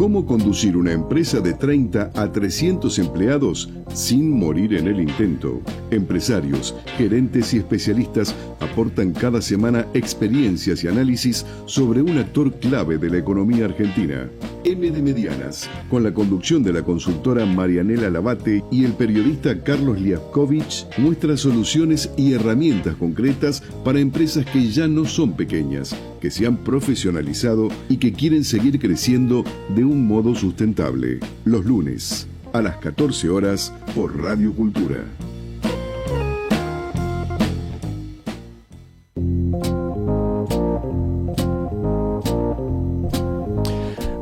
¿Cómo conducir una empresa de 30 a 300 empleados sin morir en el intento? Empresarios, gerentes y especialistas aportan cada semana experiencias y análisis sobre un actor clave de la economía argentina. M de Medianas, con la conducción de la consultora Marianela Labate y el periodista Carlos Liaskovich, muestra soluciones y herramientas concretas para empresas que ya no son pequeñas, que se han profesionalizado y que quieren seguir creciendo de un modo sustentable. Los lunes, a las 14 horas, por Radio Cultura.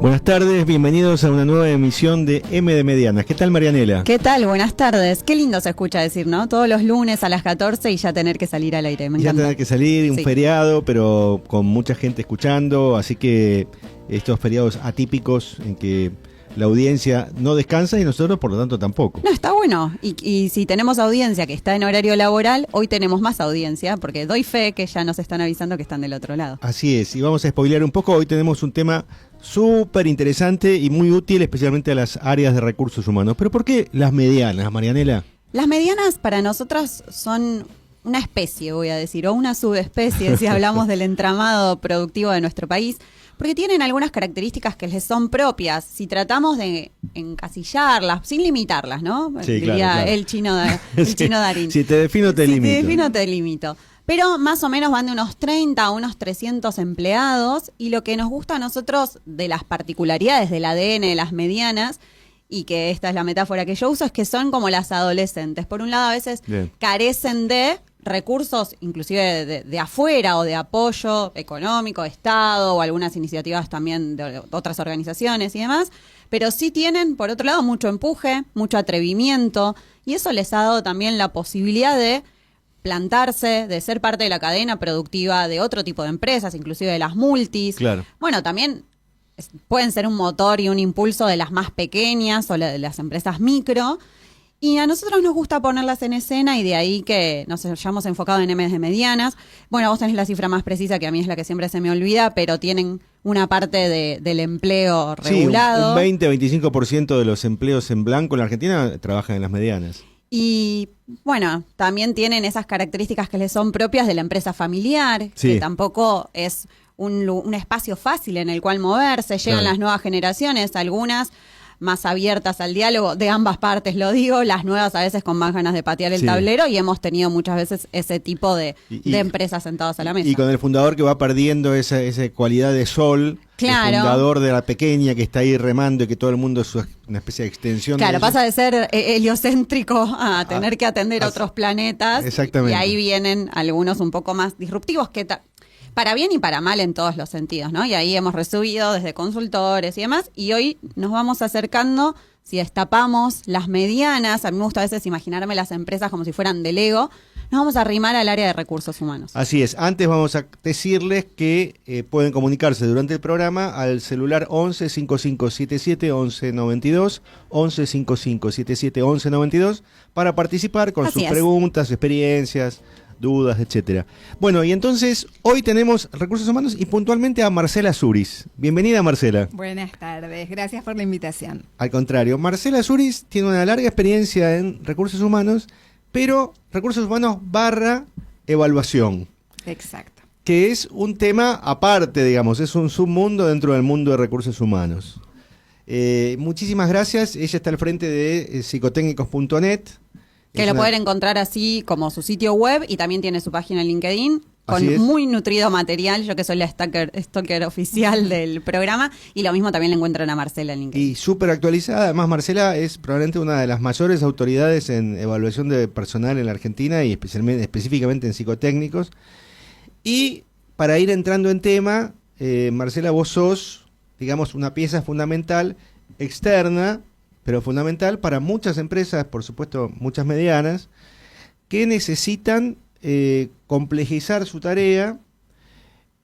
Buenas tardes, bienvenidos a una nueva emisión de M de Medianas. ¿Qué tal, Marianela? ¿Qué tal? Buenas tardes. Qué lindo se escucha decir, ¿no? Todos los lunes a las 14 y ya tener que salir al aire. Me encanta. Ya tener que salir, un feriado, pero con mucha gente escuchando, así que estos feriados atípicos en que la audiencia no descansa y nosotros, por lo tanto, tampoco. No, está bueno. Y si tenemos audiencia que está en horario laboral, hoy tenemos más audiencia, porque doy fe que ya nos están avisando que están del otro lado. Así es, y vamos a spoilear un poco. Hoy tenemos un tema súper interesante y muy útil, especialmente a las áreas de recursos humanos. ¿Pero por qué las medianas, Marianela? Las medianas para nosotras son una especie, voy a decir, o una subespecie, si hablamos del entramado productivo de nuestro país, porque tienen algunas características que les son propias. Si tratamos de encasillarlas, sin limitarlas, ¿no? Sí, diría claro. el chino Darín. Si te defino, te limito. Si te defino, te limito. Pero más o menos van de unos 30 a unos 300 empleados, y lo que nos gusta a nosotros de las particularidades del ADN de las medianas, y que esta es la metáfora que yo uso, es que son como las adolescentes. Por un lado, a veces carecen de recursos, inclusive de afuera, o de apoyo económico, Estado, o algunas iniciativas también de otras organizaciones y demás, pero sí tienen, por otro lado, mucho empuje, mucho atrevimiento, y eso les ha dado también la posibilidad de plantarse, de ser parte de la cadena productiva de otro tipo de empresas, inclusive de las multis. Claro. Bueno, también pueden ser un motor y un impulso de las más pequeñas o de las empresas micro. Y a nosotros nos gusta ponerlas en escena, y de ahí que nos hayamos enfocado en M de medianas. Bueno, vos tenés la cifra más precisa, que a mí es la que siempre se me olvida, pero tienen una parte del empleo regulado. Sí, un 20-25% de los empleos en blanco en la Argentina trabajan en las medianas. Y bueno, también tienen esas características que les son propias de la empresa familiar, que tampoco es un espacio fácil en el cual moverse. Llegan las nuevas generaciones, algunas más abiertas al diálogo, de ambas partes lo digo, las nuevas a veces con más ganas de patear el tablero, y hemos tenido muchas veces ese tipo de empresas sentadas a la mesa. Y con el fundador que va perdiendo esa cualidad de sol, claro, el fundador de la pequeña que está ahí remando, y que todo el mundo es una especie de extensión. Claro, pasa de ser heliocéntrico a tener que atender otros planetas. Exactamente. Y ahí vienen algunos un poco más disruptivos, que para bien y para mal en todos los sentidos, ¿no? Y ahí hemos recibido desde consultores y demás, y hoy nos vamos acercando, si destapamos las medianas, a mí me gusta a veces imaginarme las empresas como si fueran de Lego, nos vamos a arrimar al área de recursos humanos. Así es. Antes vamos a decirles que pueden comunicarse durante el programa al celular 11 5577 1192, 11 5577 1192, para participar con sus preguntas, experiencias, dudas, etcétera. Bueno, y entonces hoy tenemos recursos humanos y puntualmente a Marcela Zuris. Bienvenida, Marcela. Buenas tardes, gracias por la invitación. Al contrario, Marcela Zuris tiene una larga experiencia en recursos humanos, pero recursos humanos / evaluación. Exacto. Que es un tema aparte, digamos, es un submundo dentro del mundo de recursos humanos. Muchísimas gracias. Ella está al frente de psicotécnicos.net. Que lo pueden encontrar así como su sitio web, y también tiene su página en LinkedIn con muy nutrido material. Yo que soy la stalker oficial del programa, y lo mismo también le encuentran a Marcela en LinkedIn. Y súper actualizada. Además, Marcela es probablemente una de las mayores autoridades en evaluación de personal en la Argentina, y específicamente en psicotécnicos. Y para ir entrando en tema, Marcela, vos sos, digamos, una pieza fundamental, externa, pero fundamental para muchas empresas, por supuesto muchas medianas, que necesitan complejizar su tarea,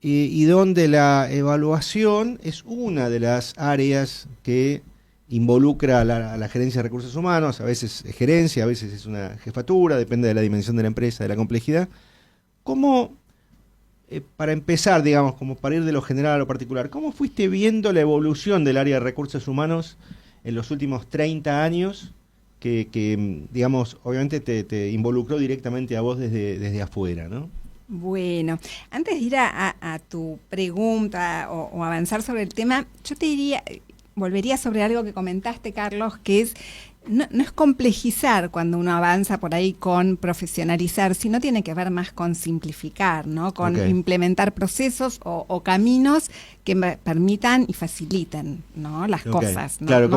y donde la evaluación es una de las áreas que involucra a la gerencia de recursos humanos. A veces es gerencia, a veces es una jefatura, depende de la dimensión de la empresa, de la complejidad. ¿Cómo para empezar, digamos, como para ir de lo general a lo particular, ¿cómo fuiste viendo la evolución del área de recursos humanos en los últimos 30 años? Que digamos, obviamente te involucró directamente a vos desde afuera, ¿no? Bueno, antes de ir a tu pregunta o avanzar sobre el tema, yo te diría, volvería sobre algo que comentaste, Carlos, que es, no es complejizar cuando uno avanza por ahí con profesionalizar, sino tiene que ver más con simplificar, ¿no? Con implementar procesos o caminos que permitan y faciliten, ¿no? Las cosas. ¿no? Claro, no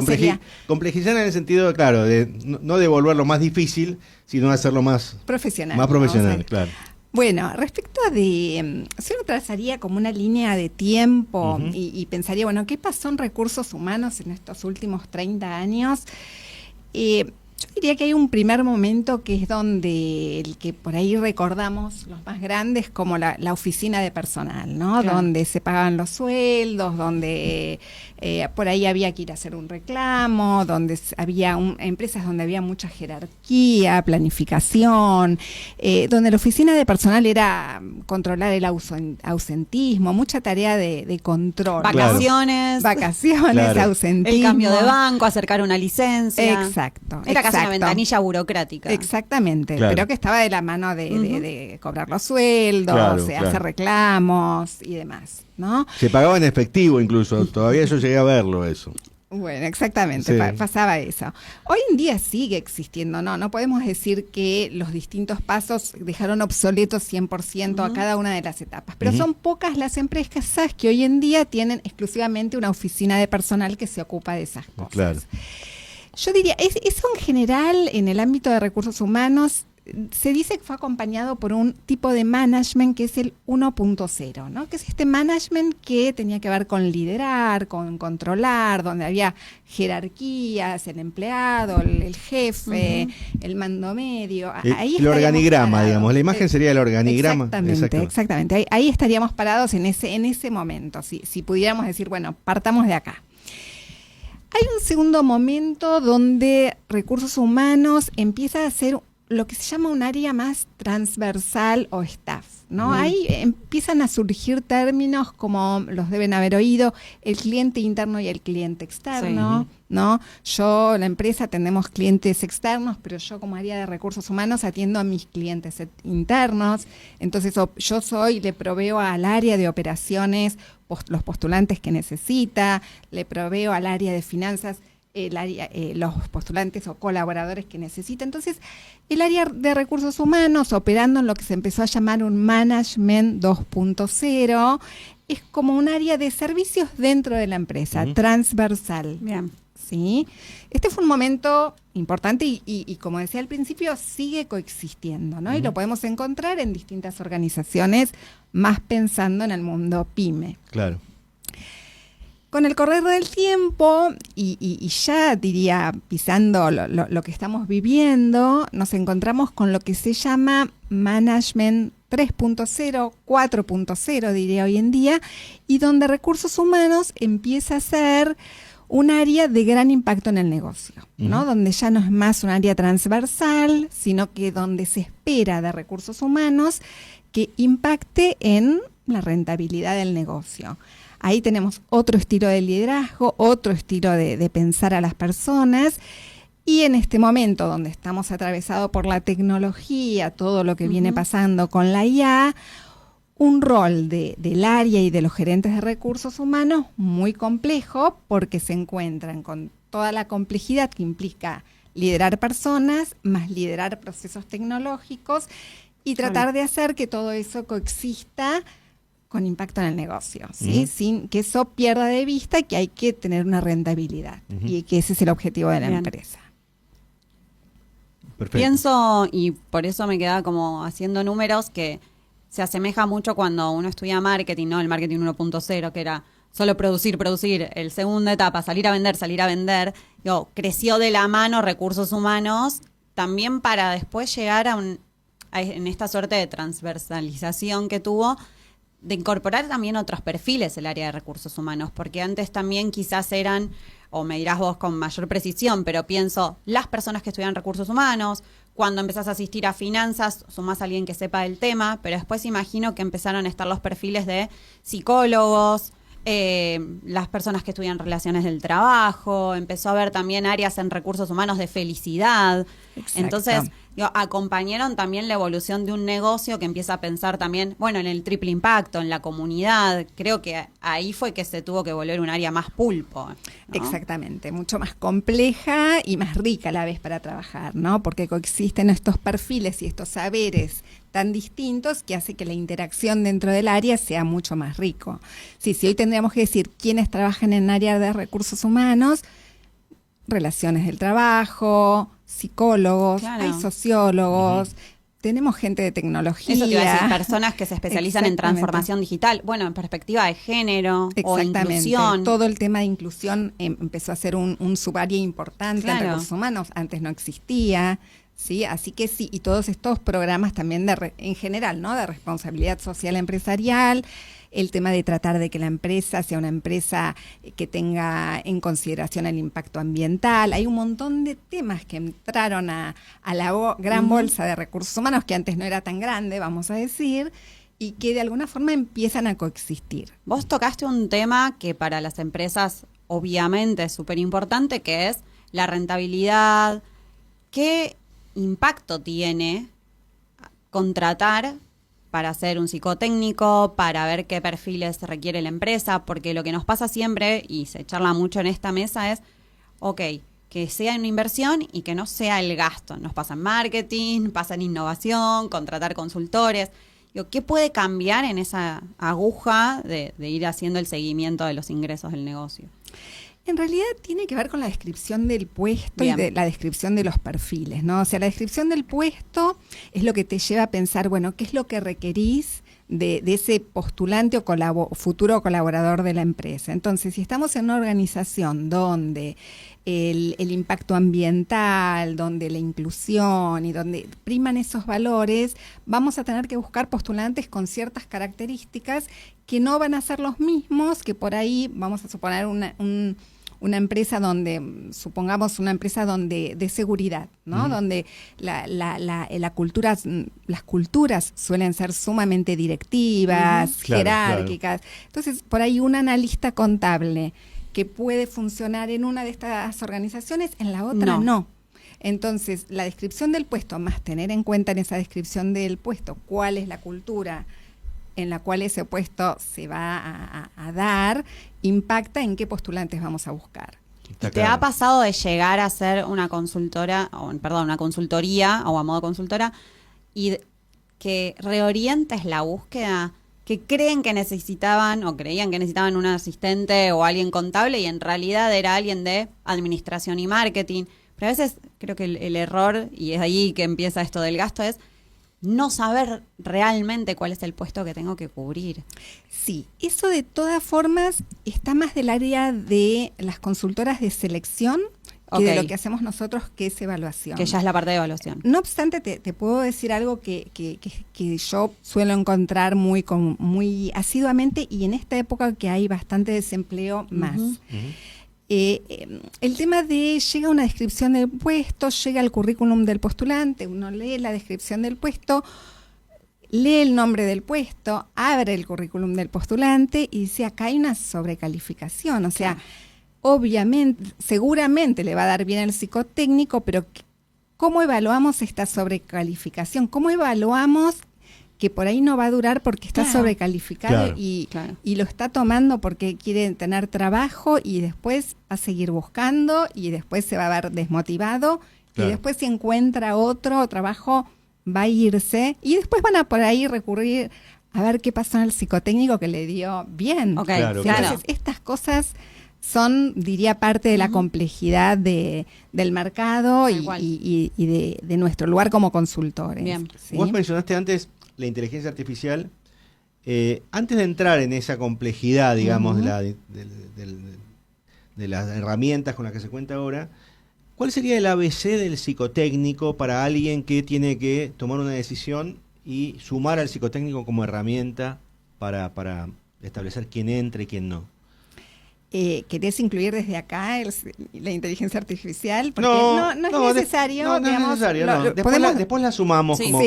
complejizar en el sentido, claro, de no de volverlo más difícil, sino hacerlo más profesional. Más profesional, ¿no? O sea, claro. Bueno, respecto de, si uno trazaría como una línea de tiempo y pensaría, bueno, ¿qué pasó en recursos humanos en estos últimos 30 años? Yo diría que hay un primer momento que es donde el que por ahí recordamos los más grandes como la oficina de personal, ¿no? Claro. Donde se pagaban los sueldos, donde por ahí había que ir a hacer un reclamo, donde había empresas donde había mucha jerarquía, planificación, donde la oficina de personal era controlar el ausentismo, mucha tarea de control. Vacaciones. ¿no? Vacaciones, ausentismo. El cambio de banco, acercar una licencia. Exacto. Era casi una ventanilla burocrática. Exactamente, pero que estaba de la mano de cobrar los sueldos, hacer reclamos y demás, ¿no? Se pagaba en efectivo incluso, todavía yo llegué a verlo eso. Bueno, exactamente, pasaba eso. Hoy en día sigue existiendo, no podemos decir que los distintos pasos dejaron obsoletos 100% a cada una de las etapas, pero son pocas las empresas que hoy en día tienen exclusivamente una oficina de personal que se ocupa de esas cosas. Claro. Yo diría, eso en general en el ámbito de recursos humanos se dice que fue acompañado por un tipo de management que es el 1.0, ¿no? Que es este management que tenía que ver con liderar, con controlar, donde había jerarquías, el empleado, el jefe, el mando medio. Ahí el organigrama, digamos, la imagen sería el organigrama. Exactamente. Ahí estaríamos parados en ese momento, si pudiéramos decir, bueno, partamos de acá. Hay un segundo momento donde recursos humanos empieza a ser lo que se llama un área más transversal o staff, ¿no? Ahí empiezan a surgir términos como los deben haber oído, el cliente interno y el cliente externo, ¿no? La empresa, tenemos clientes externos, pero yo como área de recursos humanos atiendo a mis clientes internos, entonces le proveo al área de operaciones los postulantes que necesita, le proveo al área de finanzas los postulantes o colaboradores que necesita. Entonces, el área de recursos humanos, operando en lo que se empezó a llamar un Management 2.0, es como un área de servicios dentro de la empresa, transversal. Bien. ¿Sí? Este fue un momento importante y como decía al principio, sigue coexistiendo, ¿no? Y lo podemos encontrar en distintas organizaciones, más pensando en el mundo PYME. Claro. Con el correr del tiempo, y ya diría pisando lo que estamos viviendo, nos encontramos con lo que se llama Management 3.0, 4.0 diría hoy en día, y donde recursos humanos empieza a ser un área de gran impacto en el negocio, ¿no? Donde ya no es más un área transversal, sino que donde se espera de recursos humanos que impacte en la rentabilidad del negocio. Ahí tenemos otro estilo de liderazgo, otro estilo de pensar a las personas, y en este momento donde estamos atravesados por la tecnología, todo lo que viene pasando con la IA, un rol del área y de los gerentes de recursos humanos muy complejo, porque se encuentran con toda la complejidad que implica liderar personas, más liderar procesos tecnológicos y tratar de hacer que todo eso coexista con impacto en el negocio, ¿sí? Sin que eso pierda de vista que hay que tener una rentabilidad y que ese es el objetivo de la empresa. Perfecto. Pienso, y por eso me quedaba como haciendo números, que se asemeja mucho cuando uno estudia marketing, ¿no? El marketing 1.0, que era solo producir, el segunda etapa, salir a vender. Creció de la mano recursos humanos, también para después llegar en esta suerte de transversalización que tuvo, de incorporar también otros perfiles el área de recursos humanos, porque antes también quizás eran, o me dirás vos con mayor precisión, pero pienso las personas que estudian recursos humanos, Cuando empezás a asistir a finanzas, sumás a alguien que sepa del tema, pero después imagino que empezaron a estar los perfiles de psicólogos, las personas que estudian relaciones del trabajo, empezó a haber también áreas en recursos humanos de felicidad. Exacto. Entonces, acompañaron también la evolución de un negocio que empieza a pensar también, bueno, en el triple impacto, en la comunidad. Creo que ahí fue que se tuvo que volver un área más pulpo, ¿no? Exactamente, mucho más compleja y más rica a la vez para trabajar, ¿no? Porque coexisten estos perfiles y estos saberes tan distintos que hace que la interacción dentro del área sea mucho más rico. Sí, si hoy tendríamos que decir quiénes trabajan en área de recursos humanos, relaciones del trabajo, psicólogos, Claro. hay sociólogos, tenemos gente de tecnología. Eso te iba a decir, personas que se especializan en Exactamente. transformación digital, bueno, en perspectiva de género o Exactamente. inclusión. Todo el tema de inclusión empezó a ser un subárea importante Claro. en recursos humanos. Antes no existía, ¿sí? Así que sí, y todos estos programas también en general, ¿no? De responsabilidad social empresarial, el tema de tratar de que la empresa sea una empresa que tenga en consideración el impacto ambiental. Hay un montón de temas que entraron a la gran bolsa de recursos humanos, que antes no era tan grande, vamos a decir, y que de alguna forma empiezan a coexistir. Vos tocaste un tema que para las empresas obviamente es súper importante, que es la rentabilidad. ¿Qué impacto tiene contratar para hacer un psicotécnico, para ver qué perfiles requiere la empresa? Porque lo que nos pasa siempre, y se charla mucho en esta mesa, es, ok, que sea una inversión y que no sea el gasto. Nos pasa en marketing, pasa en innovación, contratar consultores. Digo, ¿qué puede cambiar en esa aguja de ir haciendo el seguimiento de los ingresos del negocio? En realidad tiene que ver con la descripción del puesto Bien. y de la descripción de los perfiles, ¿no? O sea, la descripción del puesto es lo que te lleva a pensar, bueno, ¿qué es lo que requerís de ese postulante o futuro colaborador de la empresa? Entonces, si estamos en una organización donde el impacto ambiental, donde la inclusión y donde priman esos valores, vamos a tener que buscar postulantes con ciertas características que no van a ser los mismos que por ahí, vamos a suponer una empresa donde, supongamos una empresa donde de seguridad, ¿no? Donde la cultura, las culturas suelen ser sumamente directivas, Claro, jerárquicas. Entonces, por ahí un analista contable que puede funcionar en una de estas organizaciones, en la otra no. Entonces, la descripción del puesto, más tener en cuenta en esa descripción del puesto cuál es la cultura en la cual ese puesto se va a dar, impacta en qué postulantes vamos a buscar. ¿Te ha pasado de llegar a ser una consultora, una consultoría o a modo consultora, y que reorientes la búsqueda, que creen que necesitaban o creían que necesitaban un asistente o alguien contable y en realidad era alguien de administración y marketing? Pero a veces creo que el error, y es ahí que empieza esto del gasto, es no saber realmente cuál es el puesto que tengo que cubrir. Sí, eso de todas formas está más del área de las consultoras de selección que de lo que hacemos nosotros, que es evaluación. Que ya es la parte de evaluación. No obstante, te puedo decir algo que yo suelo encontrar muy asiduamente, y en esta época que hay bastante desempleo más. El tema de llega una descripción del puesto, llega el currículum del postulante, uno lee la descripción del puesto, lee el nombre del puesto, abre el currículum del postulante y dice, acá hay una sobrecalificación. O sea, obviamente, seguramente le va a dar bien el psicotécnico, pero ¿cómo evaluamos esta sobrecalificación? ¿Cómo evaluamos que por ahí no va a durar porque está sobrecalificado y lo está tomando porque quiere tener trabajo y después va a seguir buscando y después se va a ver desmotivado y después si encuentra otro trabajo va a irse y después van a por ahí recurrir a ver qué pasó en el psicotécnico que le dio bien? Entonces, estas cosas son, diría, parte de la complejidad del mercado y de nuestro lugar como consultores. Bien. ¿Sí? Vos mencionaste antes la inteligencia artificial. Antes de entrar en esa complejidad, digamos, de las herramientas con las que se cuenta ahora, ¿cuál sería el ABC del psicotécnico para alguien que tiene que tomar una decisión y sumar al psicotécnico como herramienta para establecer quién entra y quién no? ¿Querés incluir desde acá la inteligencia artificial? Porque No, no es necesario. No es digamos, necesario, no. Después la sumamos. Sí. Como...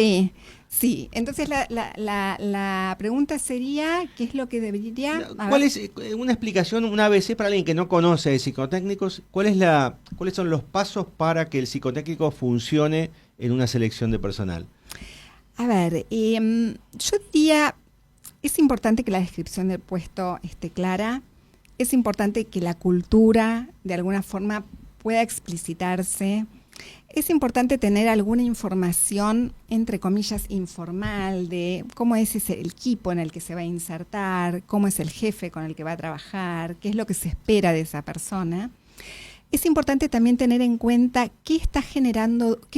Sí. Entonces la pregunta sería, ¿qué es lo que debería...? ¿Cuál es una explicación, una ABC para alguien que no conoce de psicotécnicos? ¿Cuáles son los pasos para que el psicotécnico funcione en una selección de personal? A ver, yo diría, es importante que la descripción del puesto esté clara. Es importante que la cultura, de alguna forma, pueda explicitarse. Es importante tener alguna información, entre comillas, informal, de cómo es el equipo en el que se va a insertar, cómo es el jefe con el que va a trabajar, qué es lo que se espera de esa persona. Es importante también tener en cuenta qué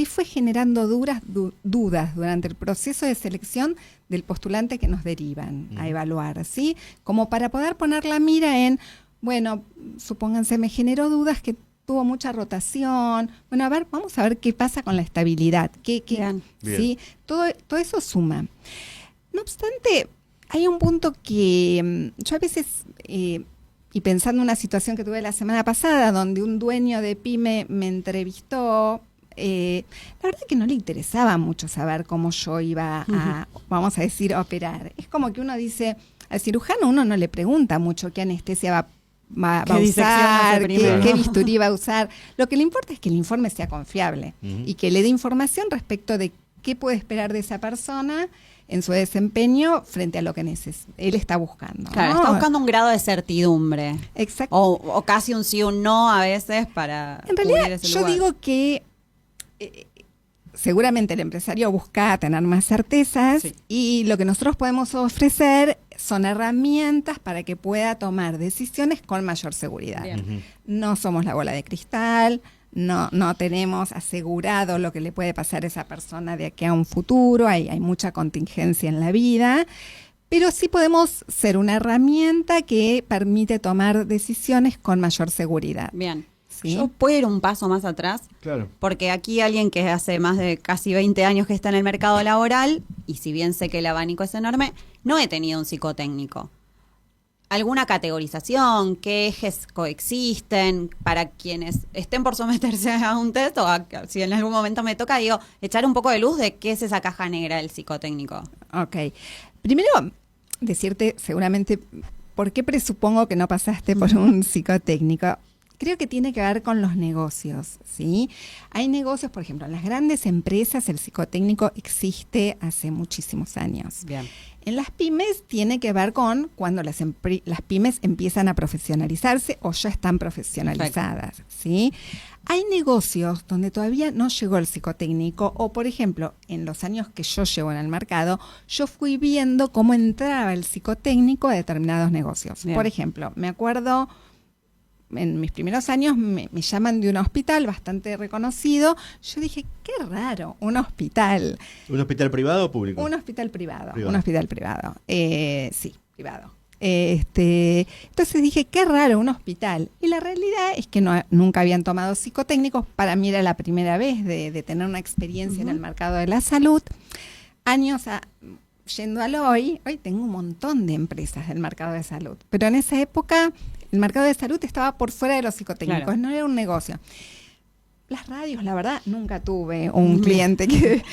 fue generando dudas durante el proceso de selección del postulante que nos derivan a evaluar, ¿sí? Como para poder poner la mira en, bueno, supónganse, me generó dudas que tuvo mucha rotación. Bueno, vamos a ver qué pasa con la estabilidad. ¿Sí? Todo eso suma. No obstante, hay un punto que yo a veces... y pensando en una situación que tuve la semana pasada, donde un dueño de pyme me entrevistó, la verdad que no le interesaba mucho saber cómo yo iba a, vamos a decir, operar. Es como que uno dice, al cirujano uno no le pregunta mucho qué anestesia va a usar, qué bisturí va a usar. Lo que le importa es que el informe sea confiable y que le dé información respecto de qué puede esperar de esa persona en su desempeño frente a lo que él está buscando. Claro, ¿no? está buscando un grado de certidumbre. Exacto. O casi un sí o un no a veces para En realidad, cubrir ese yo lugar. digo que seguramente el empresario busca tener más certezas y lo que nosotros podemos ofrecer son herramientas para que pueda tomar decisiones con mayor seguridad. No somos la bola de cristal, no tenemos asegurado lo que le puede pasar a esa persona de aquí a un futuro, hay mucha contingencia en la vida, pero sí podemos ser una herramienta que permite tomar decisiones con mayor seguridad. Bien. ¿Sí? Yo puedo ir un paso más atrás, Claro. porque aquí alguien que hace más de casi 20 años que está en el mercado laboral, y si bien sé que el abanico es enorme, no he tenido un psicotécnico. ¿Alguna categorización? ¿Qué ejes coexisten para quienes estén por someterse a un test? O si en algún momento me toca, digo, echar un poco de luz de qué es esa caja negra del psicotécnico. Ok. Primero, decirte seguramente por qué presupongo que no pasaste por un psicotécnico. Creo que tiene que ver con los negocios, ¿sí? Hay negocios, por ejemplo, en las grandes empresas el psicotécnico existe hace muchísimos años. Bien. En las pymes tiene que ver con cuando las pymes empiezan a profesionalizarse o ya están profesionalizadas, ¿sí? Hay negocios donde todavía no llegó el psicotécnico o, por ejemplo, en los años que yo llevo en el mercado, yo fui viendo cómo entraba el psicotécnico a determinados negocios. Bien. Por ejemplo, me acuerdo... En mis primeros años me llaman de un hospital bastante reconocido. Yo dije, qué raro, un hospital. ¿Un hospital privado o público? Un hospital privado. Privado. Un hospital privado. Sí, privado. Entonces dije, qué raro, un hospital. Y la realidad es que nunca habían tomado psicotécnicos. Para mí era la primera vez de tener una experiencia en el mercado de la salud. Años yendo al hoy tengo un montón de empresas del mercado de salud. Pero en esa época... El mercado de salud estaba por fuera de los psicotécnicos, claro. No era un negocio. Las radios, la verdad, nunca tuve un cliente que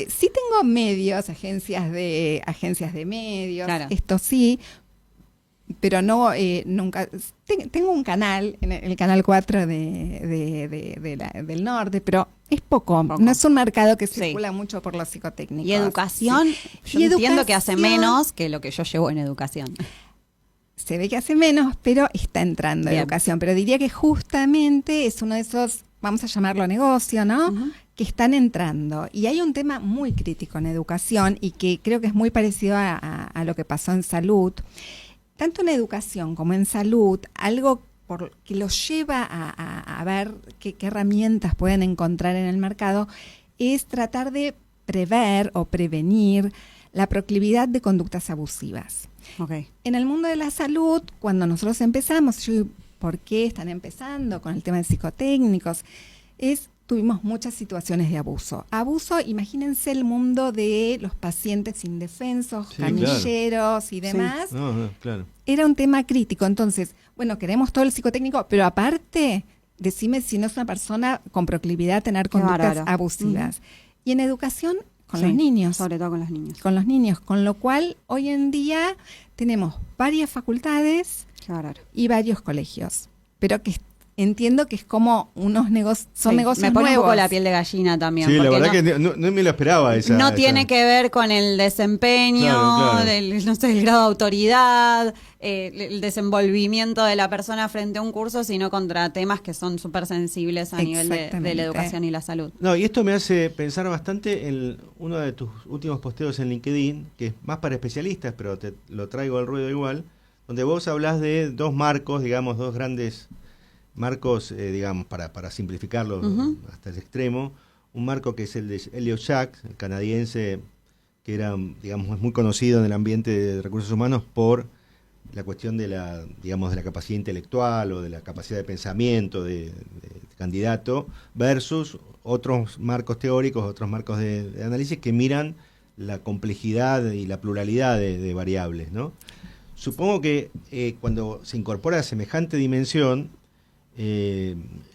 sí tengo medios, agencias de medios, claro. Esto sí, pero no nunca. Tengo un canal, en el canal 4 del norte, pero es poco. No es un mercado que circula mucho por los psicotécnicos. ¿Y educación? Sí. Yo entiendo que hace menos que lo que yo llevo en educación. Se ve que hace menos, pero está entrando en educación. Pero diría que justamente es uno de esos, vamos a llamarlo negocio, ¿no? Que están entrando. Y hay un tema muy crítico en educación y que creo que es muy parecido a lo que pasó en salud. Tanto en educación como en salud, algo que los lleva a ver qué herramientas pueden encontrar en el mercado es tratar de prever o prevenir la proclividad de conductas abusivas. Okay. En el mundo de la salud, cuando nosotros empezamos, ¿por qué están empezando con el tema de psicotécnicos? Es tuvimos muchas situaciones de abuso. Abuso, imagínense el mundo de los pacientes indefensos, Sí, canilleros y demás. No, claro. Era un tema crítico. Entonces, bueno, queremos todo el psicotécnico, pero aparte, decime si no es una persona con proclividad a tener Qué conductas bárbaro. abusivas. Y en educación, con Sí, los niños. Sobre todo con los niños. Con los niños, con lo cual hoy en día tenemos varias facultades Qué bárbaro. y varios colegios, pero que entiendo que es como unos negocios, son Sí, negocios me pone nuevos. un poco la piel de gallina también. Sí, la porque verdad no, que no me lo esperaba esa. no tiene que ver con el desempeño, Claro. no sé, el grado de autoridad, el desenvolvimiento de la persona frente a un curso, sino contra temas que son súper sensibles a nivel de Exactamente. la educación y la salud. No, y esto me hace pensar bastante en uno de tus últimos posteos en LinkedIn, que es más para especialistas, pero te lo traigo al ruedo igual, donde vos hablás de dos marcos, digamos, dos grandes marcos, digamos, para simplificarlo hasta el extremo. Un marco que es el de Elliot Jaques, el canadiense, que era, digamos, es muy conocido en el ambiente de recursos humanos por la cuestión de la, digamos, de la capacidad intelectual o de la capacidad de pensamiento de candidato, versus otros marcos teóricos, otros marcos de análisis que miran la complejidad y la pluralidad de variables, ¿no? Supongo que cuando se incorpora semejante dimensión,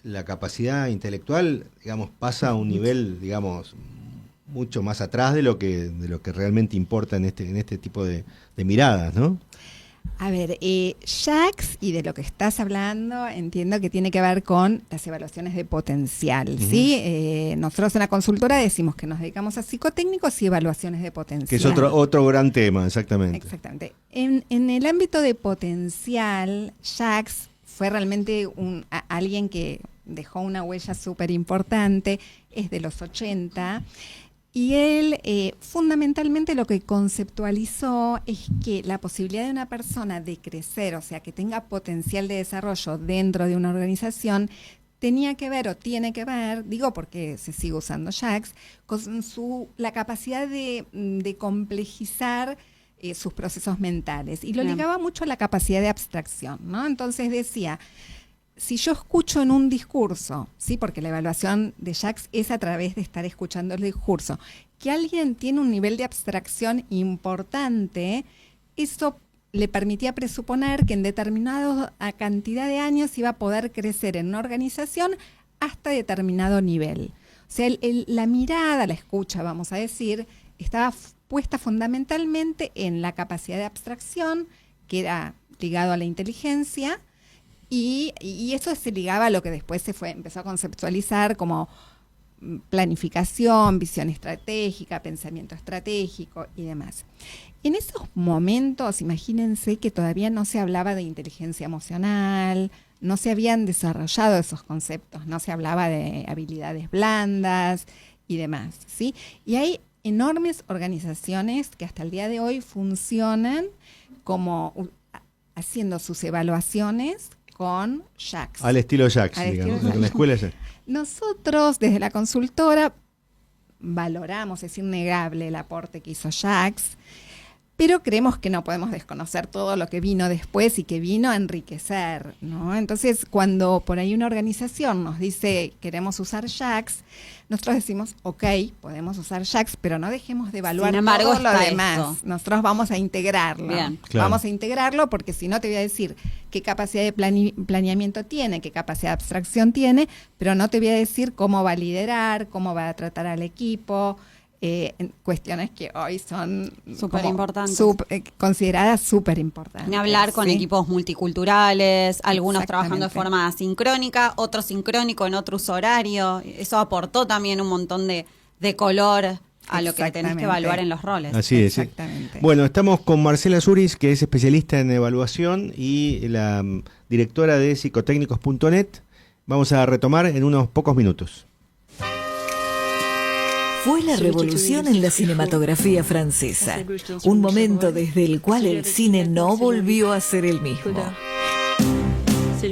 la capacidad intelectual, digamos, pasa a un nivel, digamos, mucho más atrás de lo que realmente importa en este tipo de miradas, ¿no? A ver, Jaques, y de lo que estás hablando, entiendo que tiene que ver con las evaluaciones de potencial, ¿sí? Nosotros en la consultora decimos que nos dedicamos a psicotécnicos y evaluaciones de potencial. Que es otro gran tema, exactamente. Exactamente. En el ámbito de potencial, Jaques fue realmente alguien que dejó una huella súper importante, es de los 80, y él fundamentalmente lo que conceptualizó es que la posibilidad de una persona de crecer, o sea, que tenga potencial de desarrollo dentro de una organización, tenía que ver o tiene que ver, digo porque se sigue usando Jaques, con la capacidad de complejizar sus procesos mentales. Y lo Bien. ligaba mucho a la capacidad de abstracción, ¿no? Entonces decía, si yo escucho en un discurso, sí, porque la evaluación de Jaques es a través de estar escuchando el discurso, que alguien tiene un nivel de abstracción importante, eso le permitía presuponer que en determinada cantidad de años iba a poder crecer en una organización hasta determinado nivel. O sea, la mirada, la escucha, vamos a decir, estaba puesta fundamentalmente en la capacidad de abstracción, que era ligado a la inteligencia, y eso se ligaba a lo que después empezó a conceptualizar como planificación, visión estratégica, pensamiento estratégico y demás. En esos momentos, imagínense que todavía no se hablaba de inteligencia emocional, no se habían desarrollado esos conceptos, no se hablaba de habilidades blandas y demás, ¿sí? Y hay enormes organizaciones que hasta el día de hoy funcionan como haciendo sus evaluaciones con Jaques. Al estilo Jaques, Al estilo digamos, Jaques. en la escuela Jaques. Nosotros, desde la consultora, valoramos, es innegable el aporte que hizo Jaques, pero creemos que no podemos desconocer todo lo que vino después y que vino a enriquecer, ¿no? Entonces, cuando por ahí una organización nos dice queremos usar Jaques, nosotros decimos, ok, podemos usar Jaques, pero no dejemos de evaluar Sin embargo, todo lo está demás. esto. Nosotros vamos a integrarlo. Bien. Claro. Vamos a integrarlo porque si no te voy a decir qué capacidad de planeamiento tiene, qué capacidad de abstracción tiene, pero no te voy a decir cómo va a liderar, cómo va a tratar al equipo, cuestiones que hoy son Súper como importantes. Consideradas súper importantes. Ni hablar con ¿sí? equipos multiculturales, algunos trabajando de Exactamente. forma asincrónica, otros sincrónico en otro uso horario. Eso aportó también un montón de color a lo que tenés que Exactamente. evaluar en los roles. Así es. ¿sí? Exactamente. Bueno, estamos con Marcela Zuris, que es especialista en evaluación y la directora de psicotécnicos.net. Vamos a retomar en unos pocos minutos. Fue la revolución en la cinematografía francesa, un momento desde el cual el cine no volvió a ser el mismo.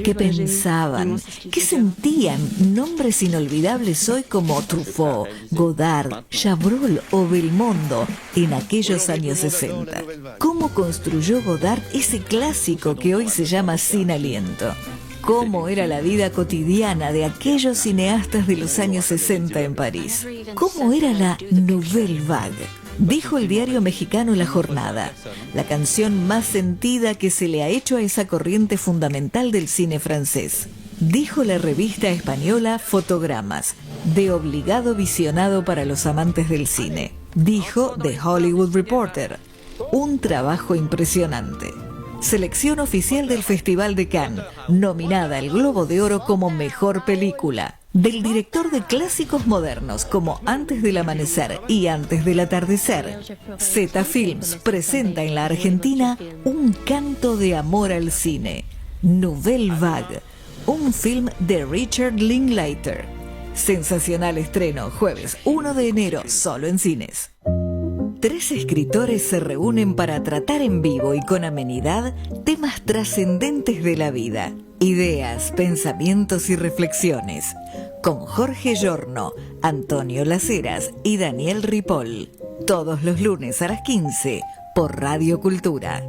¿Qué pensaban? ¿Qué sentían nombres inolvidables hoy como Truffaut, Godard, Chabrol o Belmondo en aquellos años 60? ¿Cómo construyó Godard ese clásico que hoy se llama Sin Aliento? cómo era la vida cotidiana de aquellos cineastas de los años 60 en París. ¿Cómo era la Nouvelle Vague? Dijo el diario mexicano La Jornada, la canción más sentida que se le ha hecho a esa corriente fundamental del cine francés. Dijo la revista española Fotogramas, de obligado visionado para los amantes del cine. Dijo The Hollywood Reporter, un trabajo impresionante. Selección oficial del Festival de Cannes, nominada al Globo de Oro como Mejor Película. Del director de clásicos modernos como Antes del Amanecer y Antes del Atardecer, Zeta Films presenta en la Argentina un canto de amor al cine, Nouvelle Vague, un film de Richard Linklater. Sensacional estreno, jueves 1 de enero, solo en cines. 3 escritores se reúnen para tratar en vivo y con amenidad temas trascendentes de la vida, ideas, pensamientos y reflexiones, con Jorge Giorno, Antonio Laceras y Daniel Ripoll, todos los lunes a las 15 por Radio Cultura.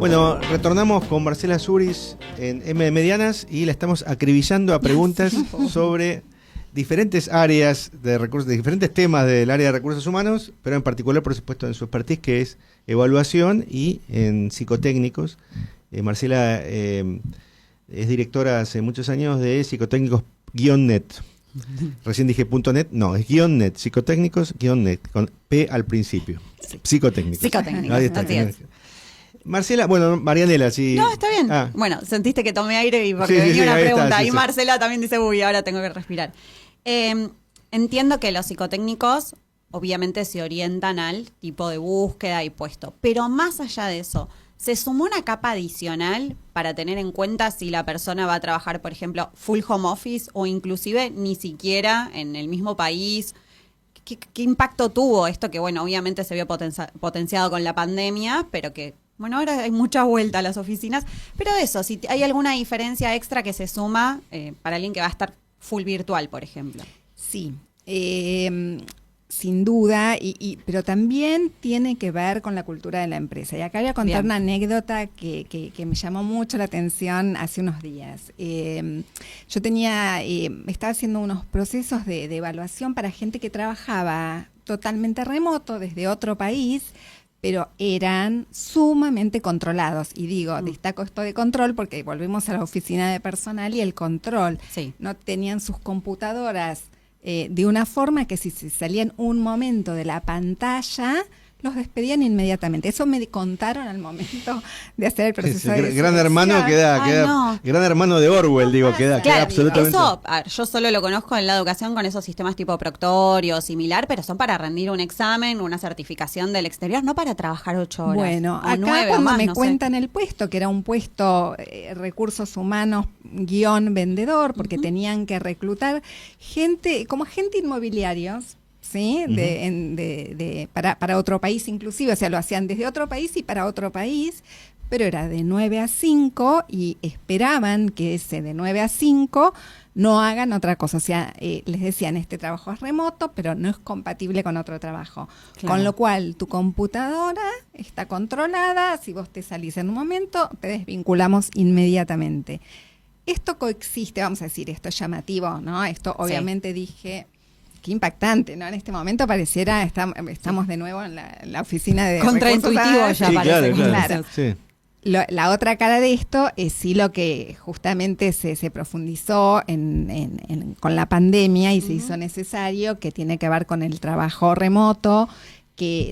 Bueno, retornamos con Marcela Zuris en M de Medianas y la estamos acribillando a preguntas sobre diferentes áreas de recursos, de diferentes temas del área de recursos humanos, pero en particular, por supuesto, en su expertise, que es evaluación y en psicotécnicos. Marcela es directora hace muchos años de psicotécnicos-net. Recién dije .net, no, es -net, psicotécnicos-net, con P al principio. Psicotécnicos. Psicotécnicos, Ahí está. así es. Marcela, bueno, Marianela, sí. No, está bien. Ah. Bueno, sentiste que tomé aire y porque Sí, venía una ahí está, pregunta. sí, Y sí. Marcela también dice, uy, ahora tengo que respirar. Entiendo que los psicotécnicos obviamente se orientan al tipo de búsqueda y puesto. Pero más allá de eso, ¿se sumó una capa adicional para tener en cuenta si la persona va a trabajar, por ejemplo, full home office o inclusive ni siquiera en el mismo país? ¿Qué impacto tuvo esto que, bueno, obviamente se vio potenciado con la pandemia, pero que, bueno, ahora hay mucha vuelta a las oficinas? Pero eso, si hay alguna diferencia extra que se suma para alguien que va a estar full virtual, por ejemplo. Sí, sin duda, pero también tiene que ver con la cultura de la empresa. Y acá voy a contar Bien. una anécdota que me llamó mucho la atención hace unos días. Yo estaba haciendo unos procesos de evaluación para gente que trabajaba totalmente remoto desde otro país, pero eran sumamente controlados. Y digo, destaco esto de control porque volvemos a la oficina de personal y el control. Sí. No tenían sus computadoras de una forma que si se salían un momento de la pantalla, los despedían inmediatamente. Eso me contaron al momento de hacer el proceso de Gran Hermano selección. queda no. Gran Hermano de Orwell, digo, queda Claro, absolutamente. eso yo solo lo conozco en la educación con esos sistemas tipo Proctorio o similar, pero son para rendir un examen, una certificación del exterior, no para trabajar 8 horas. Bueno, o acá 9 o cuando más, me no sé. cuentan el puesto, que era un puesto recursos humanos _vendedor, porque tenían que reclutar gente, como agente inmobiliarios, ¿sí? Para otro país inclusive, o sea, lo hacían desde otro país y para otro país, pero era de 9 a 5 y esperaban que ese de 9 a 5 no hagan otra cosa. O sea, les decían, este trabajo es remoto, pero no es compatible con otro trabajo. Claro. Con lo cual, tu computadora está controlada, si vos te salís en un momento, te desvinculamos inmediatamente. Esto coexiste, vamos a decir, esto es llamativo, ¿no? Esto obviamente dije... Qué impactante, ¿no? En este momento pareciera, estamos de nuevo en la oficina de Contraintuitivo recursos ya humanos. parece. Claro. Sí. La otra cara de esto es sí lo que justamente se profundizó con la pandemia y se hizo necesario, que tiene que ver con el trabajo remoto,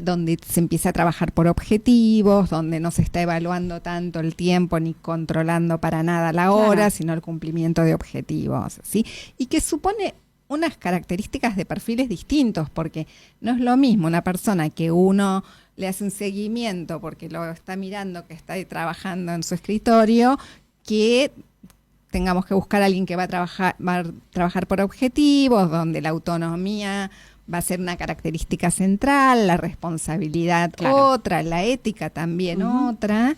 donde se empieza a trabajar por objetivos, donde no se está evaluando tanto el tiempo ni controlando para nada la hora, Claro. sino el cumplimiento de objetivos, ¿sí? Y que supone unas características de perfiles distintos, porque no es lo mismo una persona que uno le hace un seguimiento porque lo está mirando, que está ahí trabajando en su escritorio, que tengamos que buscar a alguien que va a trabajar por objetivos, donde la autonomía va a ser una característica central, la responsabilidad Claro. otra, la ética también otra,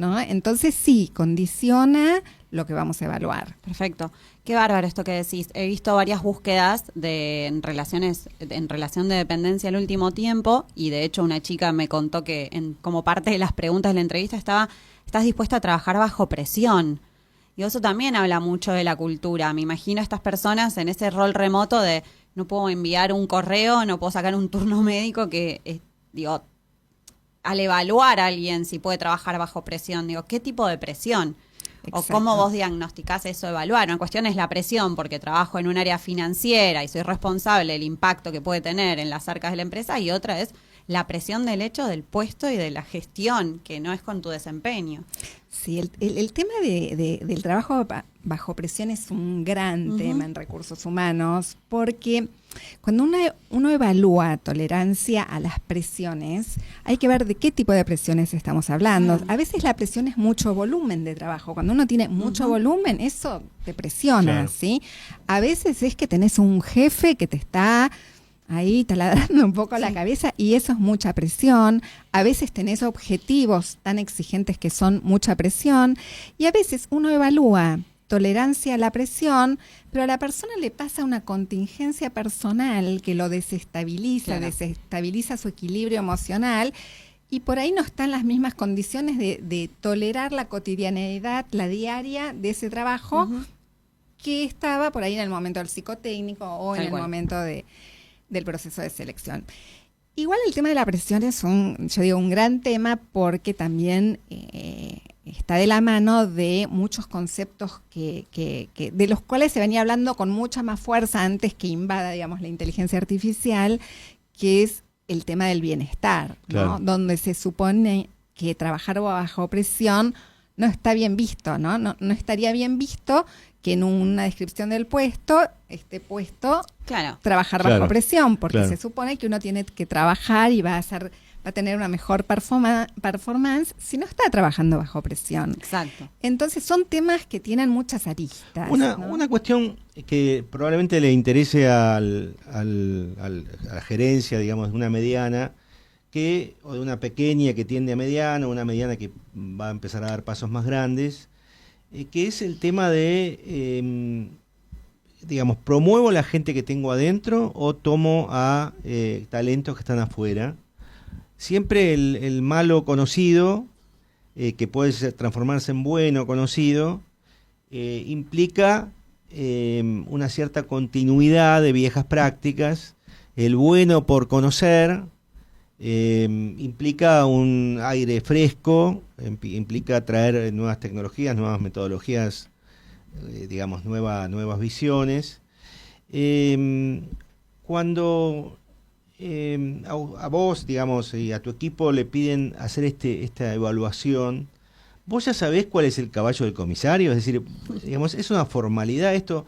¿no? Entonces sí, condiciona lo que vamos a evaluar. Perfecto. Qué bárbaro esto que decís. He visto varias búsquedas en relación de dependencia el último tiempo, y de hecho una chica me contó que como parte de las preguntas de la entrevista estás dispuesta a trabajar bajo presión. Y eso también habla mucho de la cultura. Me imagino a estas personas en ese rol remoto de no puedo enviar un correo, no puedo sacar un turno médico que, al evaluar a alguien si puede trabajar bajo presión, ¿qué tipo de presión? Exacto. O cómo vos diagnosticás eso, evaluar. Una cuestión es la presión, porque trabajo en un área financiera y soy responsable del impacto que puede tener en las arcas de la empresa, y otra es la presión del hecho del puesto y de la gestión, que no es con tu desempeño. Sí, el tema del trabajo bajo presión es un gran tema en recursos humanos, porque cuando uno evalúa tolerancia a las presiones, hay que ver de qué tipo de presiones estamos hablando. A veces la presión es mucho volumen de trabajo. Cuando uno tiene mucho volumen, eso te presiona, Claro. ¿sí? A veces es que tenés un jefe que te está ahí taladrando un poco la cabeza, y eso es mucha presión. A veces tenés objetivos tan exigentes que son mucha presión, y a veces uno evalúa tolerancia a la presión, pero a la persona le pasa una contingencia personal que lo desestabiliza, Claro. desestabiliza su equilibrio emocional, y por ahí no están las mismas condiciones de tolerar la cotidianeidad, la diaria de ese trabajo que estaba por ahí en el momento del psicotécnico o en Tal el cual. momento del proceso de selección. Igual el tema de la presión es un gran tema, porque también está de la mano de muchos conceptos de los cuales se venía hablando con mucha más fuerza antes que invada, digamos, la inteligencia artificial, que es el tema del bienestar, ¿no? Claro. Donde se supone que trabajar bajo presión no está bien visto, ¿no? No estaría bien visto que en una descripción del puesto esté puesto Claro. trabajar Claro, bajo presión, porque claro. se supone que uno tiene que trabajar y va a tener una mejor performance si no está trabajando bajo presión. Exacto. Entonces son temas que tienen muchas aristas. ¿no? Una cuestión que probablemente le interese a la gerencia, digamos, de una mediana, o de una pequeña que tiende a mediana, o una mediana que va a empezar a dar pasos más grandes, que es el tema de, digamos, ¿promuevo la gente que tengo adentro o tomo a talentos que están afuera? Siempre el malo conocido, que puede transformarse en bueno conocido, implica una cierta continuidad de viejas prácticas. El bueno por conocer implica un aire fresco, implica traer nuevas tecnologías, nuevas metodologías, digamos, nuevas visiones. Cuando a vos, digamos, y a tu equipo le piden hacer esta evaluación, ¿vos ya sabés cuál es el caballo del comisario? Es decir, digamos, ¿es una formalidad esto?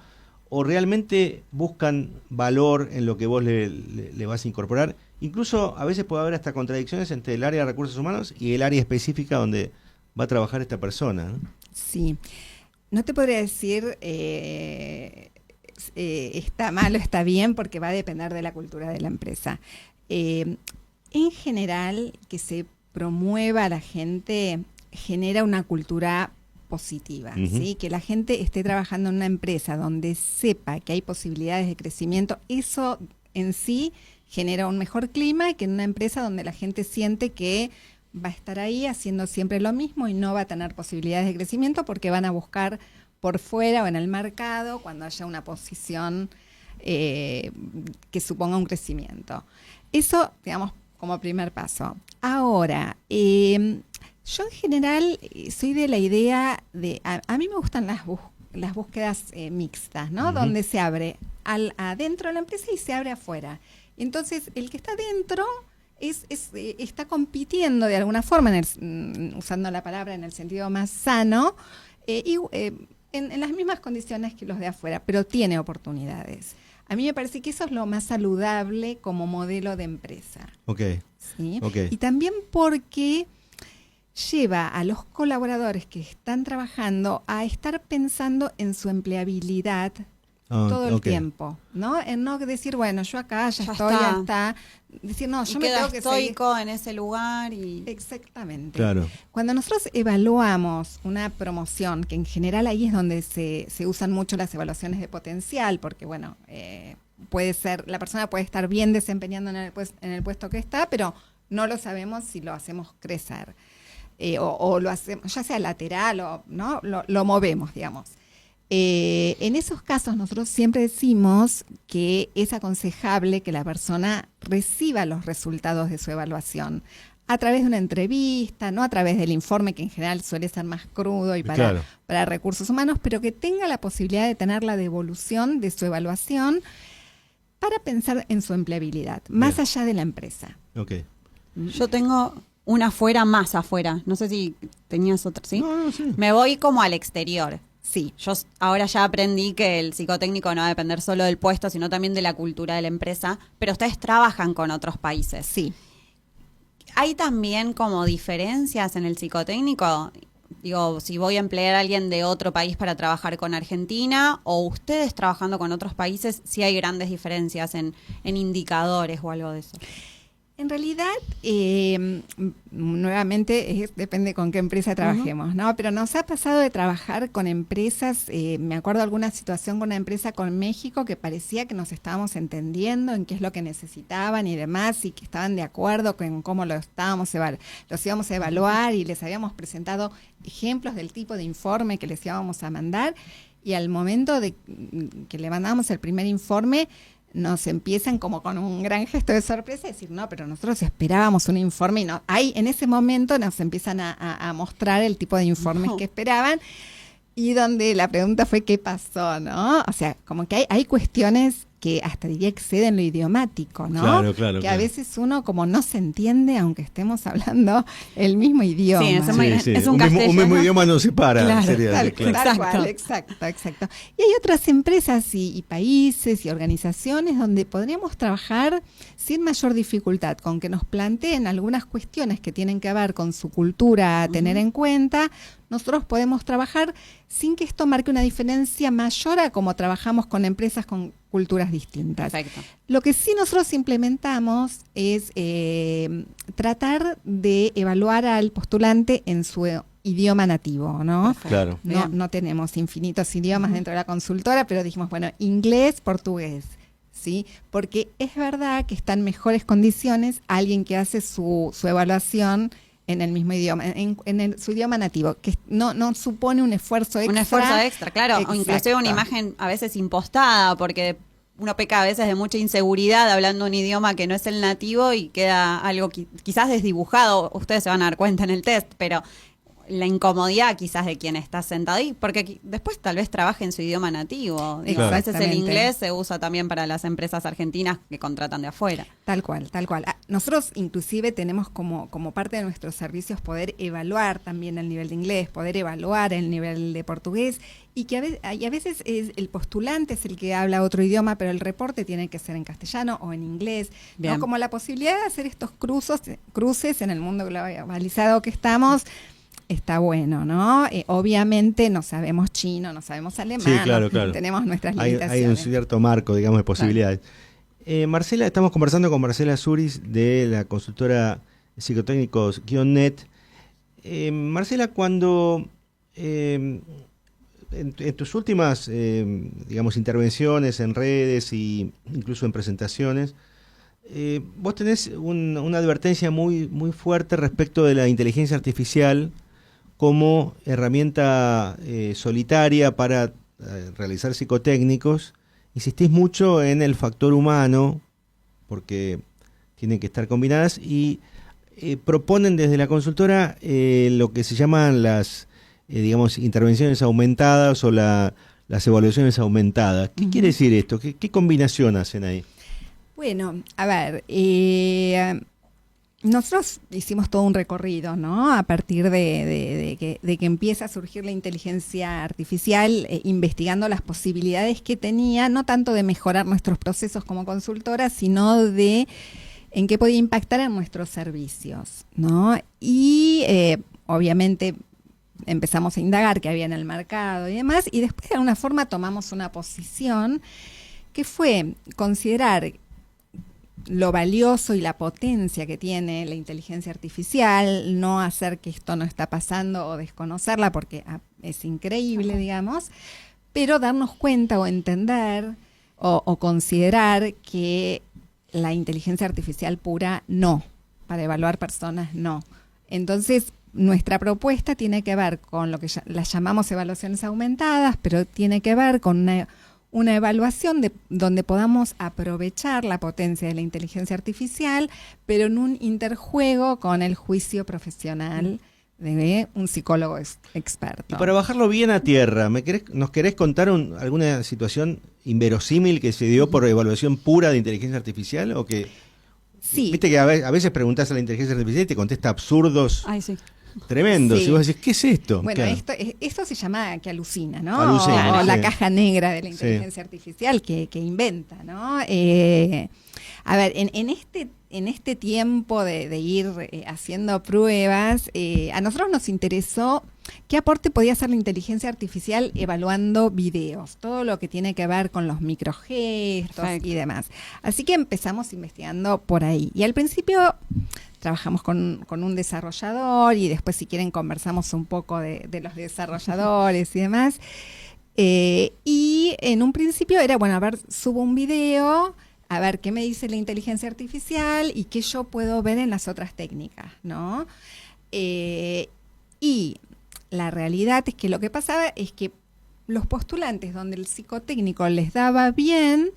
¿O realmente buscan valor en lo que vos le vas a incorporar? Incluso a veces puede haber hasta contradicciones entre el área de recursos humanos y el área específica donde va a trabajar esta persona, ¿no? Sí. No te podría decir está mal o está bien, porque va a depender de la cultura de la empresa. En general, que se promueva a la gente genera una cultura positiva, ¿sí? Que la gente esté trabajando en una empresa donde sepa que hay posibilidades de crecimiento, eso en sí genera un mejor clima que en una empresa donde la gente siente que va a estar ahí haciendo siempre lo mismo y no va a tener posibilidades de crecimiento, porque van a buscar por fuera o en el mercado cuando haya una posición que suponga un crecimiento. Eso, digamos, como primer paso. Ahora, yo en general soy de la idea de, a mí me gustan las búsquedas mixtas, ¿no? Donde se abre adentro de la empresa y se abre afuera. Entonces, el que está adentro está compitiendo de alguna forma, usando la palabra en el sentido más sano, en las mismas condiciones que los de afuera, pero tiene oportunidades. A mí me parece que eso es lo más saludable como modelo de empresa. Ok, ¿Sí? ok. Y también porque lleva a los colaboradores que están trabajando a estar pensando en su empleabilidad todo el ok. tiempo, ¿no? En no decir, bueno, yo acá ya estoy, está. ya está. Decir, no, yo Y me queda tengo que seguir. estoico en ese lugar y... Exactamente. Claro. Cuando nosotros evaluamos una promoción, que en general ahí es donde se usan mucho las evaluaciones de potencial, porque bueno, puede ser, la persona puede estar bien desempeñando en el puesto que está, pero no lo sabemos si lo hacemos crecer. O lo hacemos, ya sea lateral o no, lo movemos, digamos. En esos casos nosotros siempre decimos que es aconsejable que la persona reciba los resultados de su evaluación a través de una entrevista, no a través del informe, que en general suele ser más crudo y Claro. para recursos humanos, pero que tenga la posibilidad de tener la devolución de su evaluación para pensar en su empleabilidad, más Bien. allá de la empresa. Ok. Yo tengo una afuera más afuera. No sé si tenías otra, ¿sí? No, sí. Me voy como al exterior. Sí. Yo ahora ya aprendí que el psicotécnico no va a depender solo del puesto, sino también de la cultura de la empresa, pero ustedes trabajan con otros países. Sí. ¿Hay también como diferencias en el psicotécnico? Digo, si voy a emplear a alguien de otro país para trabajar con Argentina, o ustedes trabajando con otros países, si hay grandes diferencias en indicadores o algo de eso. En realidad, nuevamente, depende con qué empresa trabajemos, ¿no? Pero nos ha pasado de trabajar con empresas, me acuerdo de alguna situación con una empresa con México que parecía que nos estábamos entendiendo en qué es lo que necesitaban y demás, y que estaban de acuerdo con cómo los íbamos a evaluar, y les habíamos presentado ejemplos del tipo de informe que les íbamos a mandar, y al momento de que le mandamos el primer informe, nos empiezan como con un gran gesto de sorpresa a decir, no, pero nosotros esperábamos un informe, y no, ahí en ese momento nos empiezan a mostrar el tipo de informes que esperaban, y donde la pregunta fue ¿qué pasó? ¿No? O sea, como que hay cuestiones que hasta diría exceden lo idiomático, ¿no? Claro, que a claro. veces uno como no se entiende aunque estemos hablando el mismo idioma. Sí, es un un castellano. mismo idioma no separa. Claro, sería, Tal claro. cual, exacto. Y hay otras empresas y países y organizaciones donde podríamos trabajar sin mayor dificultad, con que nos planteen algunas cuestiones que tienen que ver con su cultura a tener en cuenta. Nosotros podemos trabajar sin que esto marque una diferencia mayor a como trabajamos con empresas con culturas distintas. Perfecto. Lo que sí nosotros implementamos es tratar de evaluar al postulante en su idioma nativo, ¿no? Claro. No tenemos infinitos idiomas dentro de la consultora, pero dijimos, bueno, inglés, portugués, ¿sí? Porque es verdad que está en mejores condiciones alguien que hace su evaluación en el mismo idioma, su idioma nativo, que no supone un esfuerzo extra. Un esfuerzo extra, claro. O inclusive Exacto. una imagen a veces impostada, porque uno peca a veces de mucha inseguridad hablando un idioma que no es el nativo y queda algo quizás desdibujado. Ustedes se van a dar cuenta en el test, pero la incomodidad quizás de quien está sentado ahí, porque después tal vez trabaje en su idioma nativo. Digo, Claro. a veces el Exactamente. inglés se usa también para las empresas argentinas que contratan de afuera. Tal cual. Nosotros inclusive tenemos como parte de nuestros servicios poder evaluar también el nivel de inglés, poder evaluar el nivel de portugués, y que a veces el postulante es el que habla otro idioma, pero el reporte tiene que ser en castellano o en inglés, Bien. ¿no? Como la posibilidad de hacer estos cruces en el mundo globalizado que estamos. Está bueno, ¿no? Obviamente no sabemos chino, no sabemos alemán, Sí, claro. tenemos nuestras Hay limitaciones. un cierto marco, digamos, de posibilidades. Marcela, estamos conversando con Marcela Suris de la consultora Psicotécnicos-Net. Marcela, cuando en tus últimas, digamos, intervenciones en redes e incluso en presentaciones, vos tenés una advertencia muy, muy fuerte respecto de la inteligencia artificial como herramienta solitaria para realizar psicotécnicos. Insistís mucho en el factor humano, porque tienen que estar combinadas, y proponen desde la consultora lo que se llaman las, digamos, intervenciones aumentadas o las evaluaciones aumentadas. ¿Qué quiere decir esto? ¿Qué combinación hacen ahí? Bueno, a ver, nosotros hicimos todo un recorrido, ¿no? A partir de que empieza a surgir la inteligencia artificial, investigando las posibilidades que tenía, no tanto de mejorar nuestros procesos como consultora, sino de en qué podía impactar en nuestros servicios, ¿no? Y obviamente empezamos a indagar qué había en el mercado y demás, y después de alguna forma tomamos una posición que fue considerar lo valioso y la potencia que tiene la inteligencia artificial, no hacer que esto no está pasando o desconocerla porque es increíble, digamos, pero darnos cuenta o entender o considerar que la inteligencia artificial pura no, para evaluar personas no. Entonces, nuestra propuesta tiene que ver con lo que las llamamos evaluaciones aumentadas, pero tiene que ver con una evaluación donde podamos aprovechar la potencia de la inteligencia artificial, pero en un interjuego con el juicio profesional de un psicólogo experto. Y para bajarlo bien a tierra, ¿nos querés contar alguna situación inverosímil que se dio por evaluación pura de inteligencia artificial? ¿O que Sí. Viste que a veces preguntás a la inteligencia artificial y te contesta absurdos Sí. tremendos. Sí. Y vos decís, ¿qué es esto? Bueno, Claro. esto se llama que alucina, ¿no? Alucina, o la sí. caja negra de la inteligencia artificial que inventa, ¿no? A ver, en este tiempo de ir haciendo pruebas, a nosotros nos interesó qué aporte podía hacer la inteligencia artificial evaluando videos, todo lo que tiene que ver con los microgestos Perfecto. y demás. Así que empezamos investigando por ahí. Y al principio trabajamos con un desarrollador y después, si quieren, conversamos un poco de los desarrolladores y demás. Y en un principio era, bueno, a ver, subo un video, a ver qué me dice la inteligencia artificial y qué yo puedo ver en las otras técnicas, ¿no? Y la realidad es que lo que pasaba es que los postulantes donde el psicotécnico les daba bien,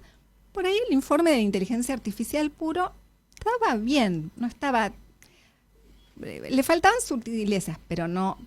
por ahí el informe de inteligencia artificial puro estaba bien, no estaba, le faltaban sutilezas, pero no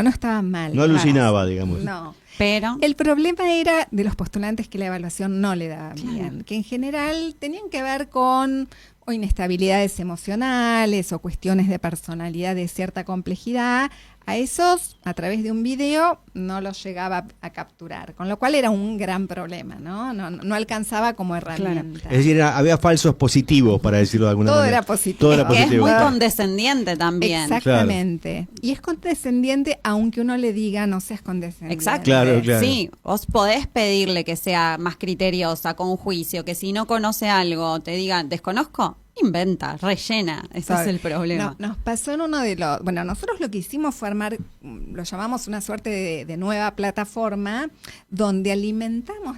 estaba mal. No alucinaba, digamos. No. Pero El problema era de los postulantes que la evaluación no le daba Claro. bien, que en general tenían que ver con o inestabilidades emocionales o cuestiones de personalidad de cierta complejidad. A esos, a través de un video, no los llegaba a capturar, con lo cual era un gran problema, ¿no? No alcanzaba como herramienta. Es decir, había falsos positivos, para decirlo de alguna Todo manera. era positivo. Todo era que es positivo. muy Claro. condescendiente también. Exactamente. Y es condescendiente aunque uno le diga no seas condescendiente. Exacto. Claro, claro. Sí, vos podés pedirle que sea más criteriosa, con juicio, que si no conoce algo te diga, desconozco, inventa, rellena. Ese es el problema. Nos pasó en uno de los... Bueno, nosotros lo que hicimos fue armar, lo llamamos una suerte de nueva plataforma, donde alimentamos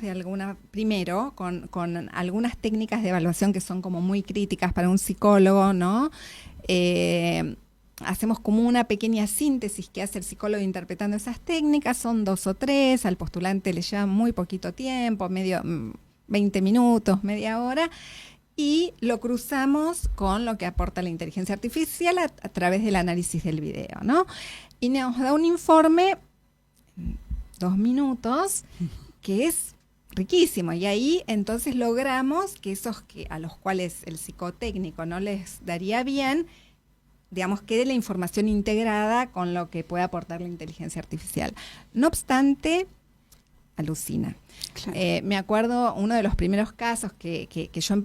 primero con algunas técnicas de evaluación que son como muy críticas para un psicólogo, ¿no? Hacemos como una pequeña síntesis que hace el psicólogo interpretando esas técnicas, son 2 o 3, al postulante le lleva muy poquito tiempo, 20 minutos, media hora, y lo cruzamos con lo que aporta la inteligencia artificial a través del análisis del video, ¿no? Y nos da un informe, 2 minutos, que es riquísimo. Y ahí entonces logramos que esos a los cuales el psicotécnico no les daría bien, digamos, quede la información integrada con lo que puede aportar la inteligencia artificial. No obstante, alucina. Claro. Me acuerdo uno de los primeros casos que yo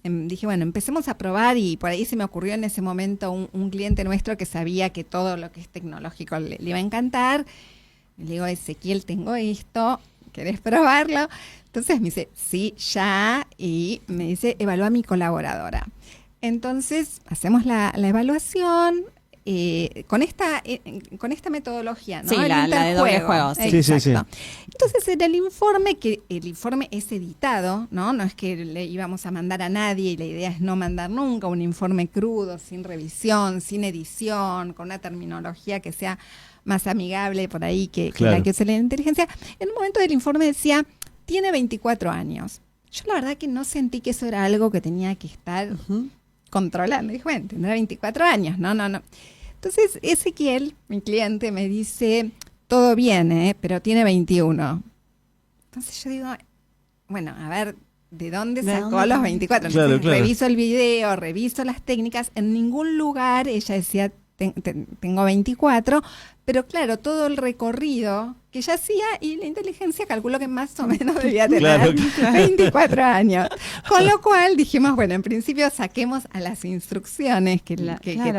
dije, bueno, empecemos a probar, y por ahí se me ocurrió en ese momento un cliente nuestro que sabía que todo lo que es tecnológico le iba a encantar. Le digo, Ezequiel, tengo esto, ¿querés probarlo? Entonces me dice, sí, ya, y me dice, evalúa a mi colaboradora. Entonces hacemos la evaluación con esta metodología, ¿no? Sí, la de doble juego, sí. Exacto. Entonces en el informe es editado, ¿no? No es que le íbamos a mandar a nadie, y la idea es no mandar nunca un informe crudo, sin revisión, sin edición, con una terminología que sea más amigable por ahí que la que usa la inteligencia. En un momento del informe decía, tiene 24 años. Yo la verdad que no sentí que eso era algo que tenía que estar controlando. Dije, bueno, tendrá 24 años. No. Entonces Ezequiel, mi cliente, me dice, todo bien, pero tiene 21. Entonces yo digo, bueno, a ver, ¿de dónde sacó los 24? Entonces, Claro. reviso el video, reviso las técnicas. En ningún lugar ella decía, tengo 24, pero claro, todo el recorrido que ella hacía, y la inteligencia calculó que más o menos debía tener 24 años. Con lo cual dijimos, bueno, en principio saquemos a las instrucciones que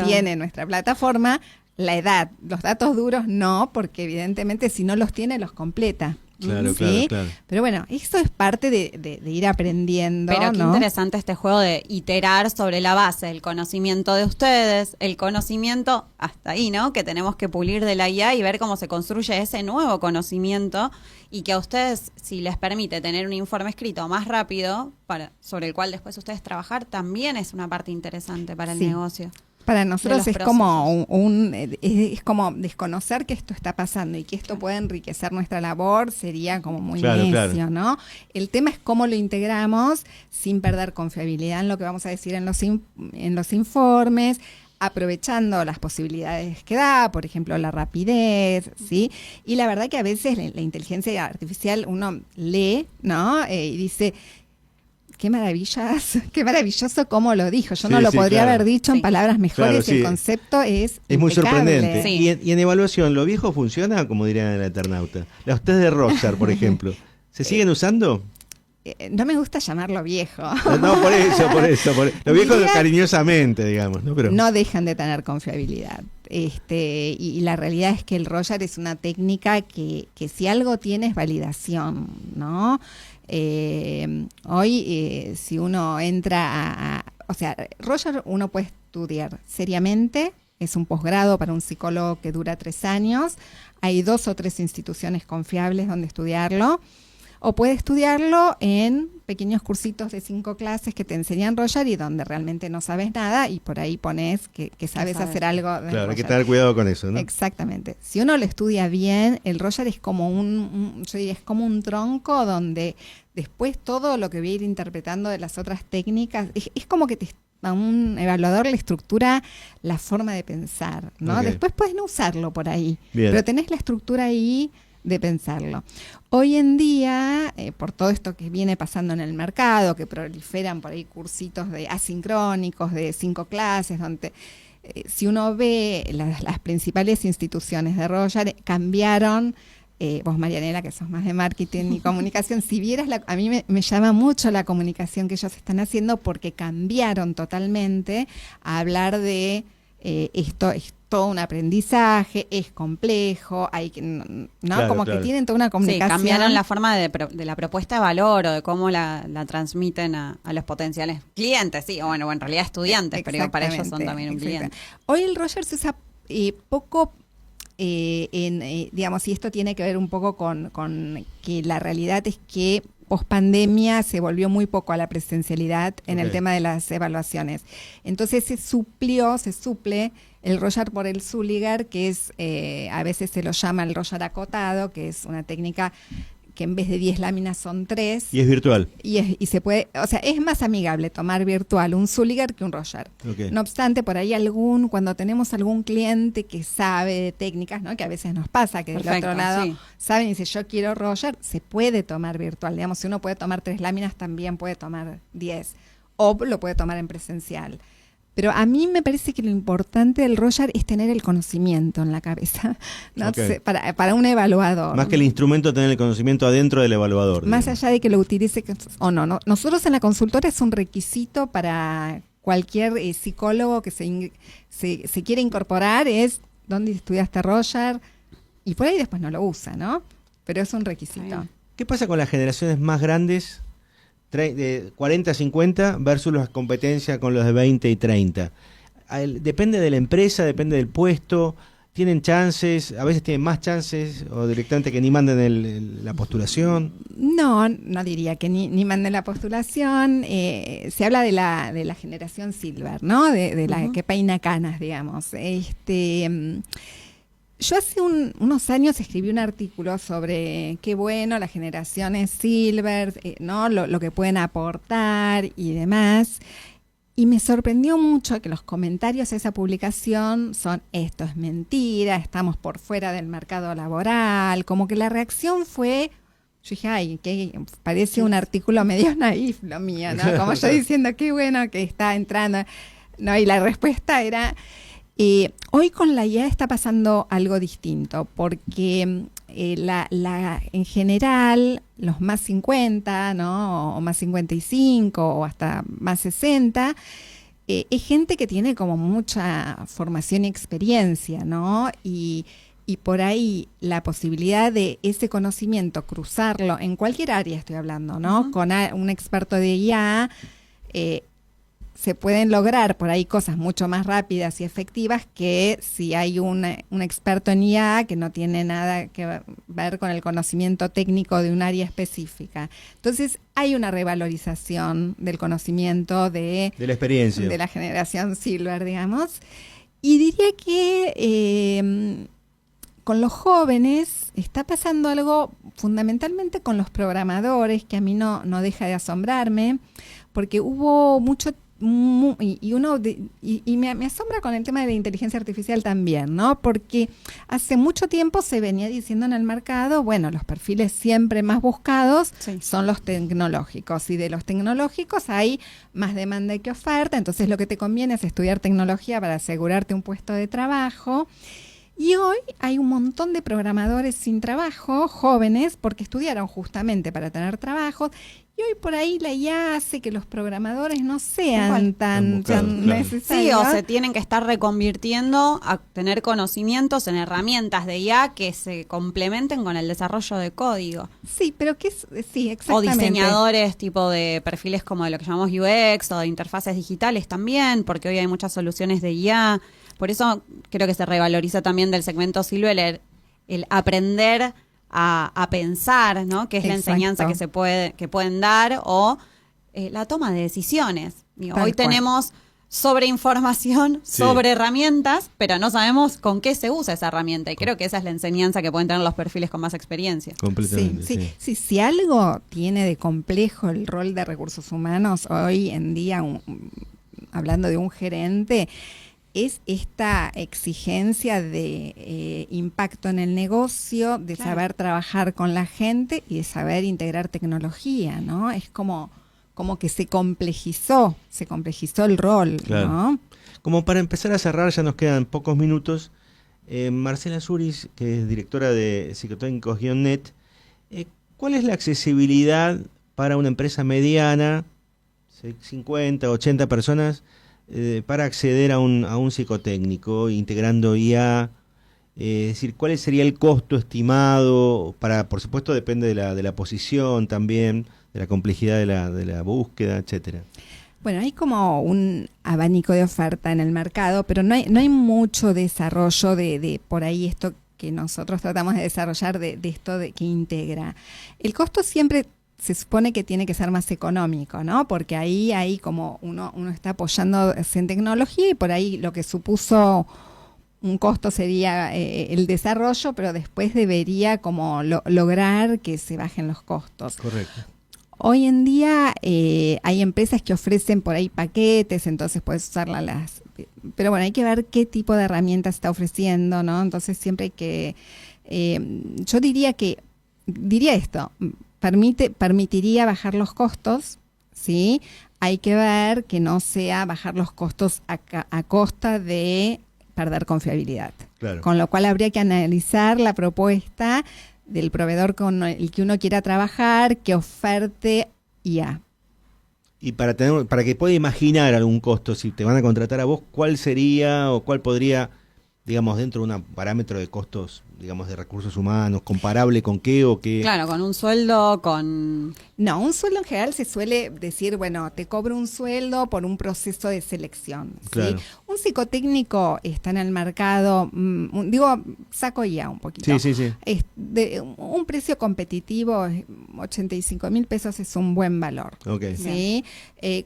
tiene nuestra plataforma la edad. Los datos duros no, porque evidentemente si no los tiene, los completa. Claro, ¿sí? claro. Pero bueno, eso es parte de ir aprendiendo. Pero qué ¿no? interesante este juego de iterar sobre la base del conocimiento de ustedes, el conocimiento hasta ahí, ¿no? Que tenemos que pulir de la IA y ver cómo se construye ese nuevo conocimiento y que a ustedes, si les permite tener un informe escrito más rápido, sobre el cual después ustedes trabajar, también es una parte interesante para el Sí. negocio. Para nosotros de es los como es como desconocer que esto está pasando y que esto puede enriquecer nuestra labor, sería como muy Claro, necio, claro. ¿no? El tema es cómo lo integramos sin perder confiabilidad en lo que vamos a decir en los informes, aprovechando las posibilidades que da, por ejemplo, la rapidez, ¿sí? Y la verdad que a veces la inteligencia artificial uno lee, ¿no? Y dice, qué maravilloso cómo lo dijo. Yo Sí, no lo sí, podría claro. haber dicho en Sí. palabras mejores. Claro, sí. El concepto es muy impecable. sorprendente. Sí. Y en evaluación, ¿lo viejo funciona? Como dirían en el Eternauta. Los test de Rockstar, por ejemplo. ¿Se siguen usando? No me gusta llamarlo viejo. No, por eso. Lo viejo Diría- cariñosamente, digamos, ¿no? Pero, No dejan de tener confiabilidad. Y la realidad es que el Roger es una técnica que si algo tiene es validación, ¿no? Hoy, si uno entra o sea, Roger uno puede estudiar seriamente, es un posgrado para un psicólogo que dura 3 años, hay 2 o 3 instituciones confiables donde estudiarlo, o puede estudiarlo en pequeños cursitos de 5 clases que te enseñan Roger y donde realmente no sabes nada y por ahí pones que sabes sabes. hacer algo de claro, hay que Roger. tener cuidado con eso, ¿no? Exactamente. Si uno lo estudia bien, el Roger es como yo diría, es como un tronco donde después todo lo que voy a ir interpretando de las otras técnicas, es como que a un evaluador le estructura la forma de pensar, ¿no? Ok. Después puedes no usarlo por ahí, Bien. pero tenés la estructura ahí de pensarlo. Hoy en día, por todo esto que viene pasando en el mercado, que proliferan por ahí cursitos de asincrónicos de 5 clases, donde si uno ve las principales instituciones de Roger, cambiaron. Vos, Marianela, que sos más de marketing y comunicación, si vieras, a mí me llama mucho la comunicación que ellos están haciendo porque cambiaron totalmente a hablar de esto es todo un aprendizaje, es complejo, hay que, ¿no? Claro, como claro. que tienen toda una Sí, comunicación. cambiaron la forma de la propuesta de valor o de cómo la transmiten a los potenciales clientes, sí, o bueno, en realidad estudiantes, pero para ellos son también un cliente. Hoy el Roger se usa poco digamos, y esto tiene que ver un poco con que la realidad es que pospandemia se volvió muy poco a la presencialidad en el Ok. tema de las evaluaciones. Entonces se suple el Roger por el Zuliger, que es, a veces se lo llama el Roger acotado, que es una técnica que en vez de 10 láminas son 3. Y es virtual. Y se puede, o sea, es más amigable tomar virtual un Zuliger que un Roger. Ok. No obstante, por ahí cuando tenemos algún cliente que sabe de técnicas, ¿no? Que a veces nos pasa que del Perfecto, otro lado sí. saben y dice yo quiero Roger, se puede tomar virtual. Digamos, si uno puede tomar 3 láminas, también puede tomar 10. O lo puede tomar en presencial. Pero a mí me parece que lo importante del Roger es tener el conocimiento en la cabeza, ¿no? Ok. Para un evaluador. Más que el instrumento, tener el conocimiento adentro del evaluador. Más digamos. allá de que lo utilice o no. Nosotros en la consultora es un requisito para cualquier psicólogo que se quiere incorporar, es dónde estudiaste Roger, y por ahí después no lo usa, ¿no? Pero es un requisito. Está bien. ¿Qué pasa con las generaciones más grandes, de 40 a 50, versus las competencias con los de 20 y 30? Depende de la empresa, depende del puesto. ¿Tienen chances? A veces tienen más chances o directamente que ni manden la postulación. No diría que ni mande la postulación. Se habla de la generación Silver, ¿no? De la que peina canas, digamos. Yo hace unos años escribí un artículo sobre qué bueno las generaciones Silver, ¿no? Lo que pueden aportar y demás. Y me sorprendió mucho que los comentarios a esa publicación son esto es mentira, estamos por fuera del mercado laboral, como que la reacción fue, yo dije, ay, que parece un artículo medio naif lo mío, ¿no? Como yo diciendo, qué bueno que está entrando, ¿no? Y la respuesta era, hoy con la IA está pasando algo distinto, porque en general, los más 50, ¿no? O más 55 o hasta más 60, es gente que tiene como mucha formación y experiencia, ¿no? Y por ahí la posibilidad de ese conocimiento cruzarlo en cualquier área, estoy hablando, ¿no? Con un experto de IA, se pueden lograr por ahí cosas mucho más rápidas y efectivas que si hay un experto en IA que no tiene nada que ver con el conocimiento técnico de un área específica. Entonces hay una revalorización del conocimiento de la experiencia. De la generación Silver, digamos. Y diría que con los jóvenes está pasando algo fundamentalmente con los programadores que a mí no deja de asombrarme, porque hubo mucho y me asombra con el tema de la inteligencia artificial también, ¿no? Porque hace mucho tiempo se venía diciendo en el mercado, bueno, los perfiles siempre más buscados son los tecnológicos, y de los tecnológicos hay más demanda que oferta, entonces lo que te conviene es estudiar tecnología para asegurarte un puesto de trabajo. Y hoy hay un montón de programadores sin trabajo, jóvenes, porque estudiaron justamente para tener trabajos. Y hoy por ahí la IA hace que los programadores no sean tan necesarios. Sí, o se tienen que estar reconvirtiendo a tener conocimientos en herramientas de IA que se complementen con el desarrollo de código. Sí, pero sí, exactamente. O diseñadores tipo de perfiles como de lo que llamamos UX o de interfaces digitales también, porque hoy hay muchas soluciones de IA. Por eso creo que se revaloriza también del segmento Silver el aprender a pensar, ¿no? Que es la enseñanza que pueden dar, o la toma de decisiones. Hoy tenemos sobreinformación, sobre herramientas, pero no sabemos con qué se usa esa herramienta. Y creo que esa es la enseñanza que pueden tener los perfiles con más experiencia. Completamente. Sí, si algo tiene de complejo el rol de recursos humanos hoy en día, hablando de un gerente, es esta exigencia de impacto en el negocio, de saber trabajar con la gente y de saber integrar tecnología, ¿no? Es como que se complejizó el rol, ¿no? Como para empezar a cerrar, ya nos quedan pocos minutos. Marcela Zuris, que es directora de Psicotécnicos-Net, ¿cuál es la accesibilidad para una empresa mediana, 50, 80 personas, para acceder a un psicotécnico integrando IA? Es decir, ¿cuál sería el costo estimado? Por supuesto depende de la posición también, de la complejidad de la búsqueda, etcétera. Bueno, hay como un abanico de oferta en el mercado, pero no hay mucho desarrollo de por ahí esto que nosotros tratamos de desarrollar, de esto que integra. El costo siempre se supone que tiene que ser más económico, ¿no? Porque ahí como uno está apoyándose en tecnología, y por ahí lo que supuso un costo sería el desarrollo, pero después debería como lograr que se bajen los costos. Correcto. Hoy en día hay empresas que ofrecen por ahí paquetes, entonces puedes usarlas. Pero bueno, hay que ver qué tipo de herramientas está ofreciendo, ¿no? Entonces siempre hay que... yo diría esto... permitiría bajar los costos, ¿sí? Hay que ver que no sea bajar los costos a costa de perder confiabilidad. Claro. Con lo cual habría que analizar la propuesta del proveedor con el que uno quiera trabajar, que oferte IA. Y para que pueda imaginar algún costo, si te van a contratar a vos, ¿cuál sería o cuál podría, digamos, dentro de un parámetro de costos, digamos, de recursos humanos, comparable con qué o qué? Claro, con un sueldo, con... No, un sueldo en general se suele decir, bueno, te cobro un sueldo por un proceso de selección, ¿sí? Claro. Un psicotécnico está en el mercado, saco ya un poquito. Sí. Es de un precio competitivo, 85,000 pesos es un buen valor. Okay. ¿Sí?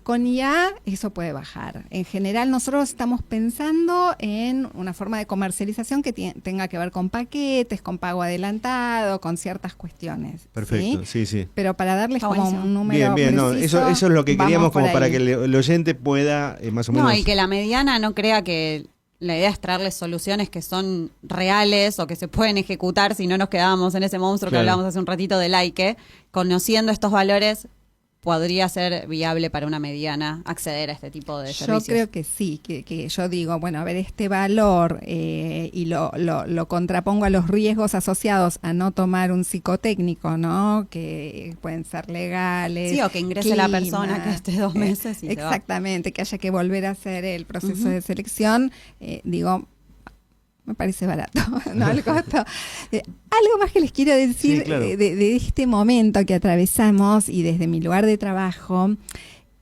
Con IA eso puede bajar. En general nosotros estamos pensando en una forma de comercialización que tenga que ver con paquetes, con pago adelantado, con ciertas cuestiones. Perfecto, sí. Pero para darles como un número bien, preciso, no, eso es lo que queríamos como para que el el oyente pueda más o menos... No, y que la mediana no crea que la idea es traerles soluciones que son reales o que se pueden ejecutar, si no nos quedábamos en ese monstruo que hablábamos hace un ratito de Laike, conociendo estos valores podría ser viable para una mediana acceder a este tipo de servicios. Yo creo que sí, que yo digo, bueno, a ver, este valor y lo contrapongo a los riesgos asociados a no tomar un psicotécnico, ¿no? Que pueden ser legales. Sí, o que ingrese la persona que esté 2 meses y exactamente, que haya que volver a hacer el proceso de selección, digo, me parece barato, ¿no? El costo. Algo más que les quiero decir, sí, claro, de este momento que atravesamos y desde mi lugar de trabajo,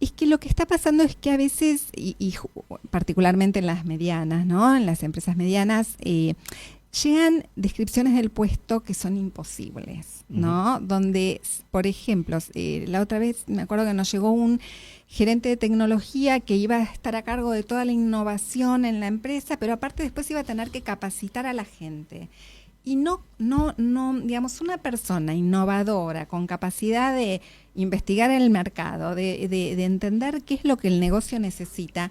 es que lo que está pasando es que a veces, y particularmente en las medianas, ¿no? En las empresas medianas, llegan descripciones del puesto que son imposibles, ¿no? Donde, por ejemplo, la otra vez me acuerdo que nos llegó un gerente de tecnología que iba a estar a cargo de toda la innovación en la empresa, pero aparte después iba a tener que capacitar a la gente. Y no, digamos, una persona innovadora con capacidad de investigar el mercado, de entender qué es lo que el negocio necesita,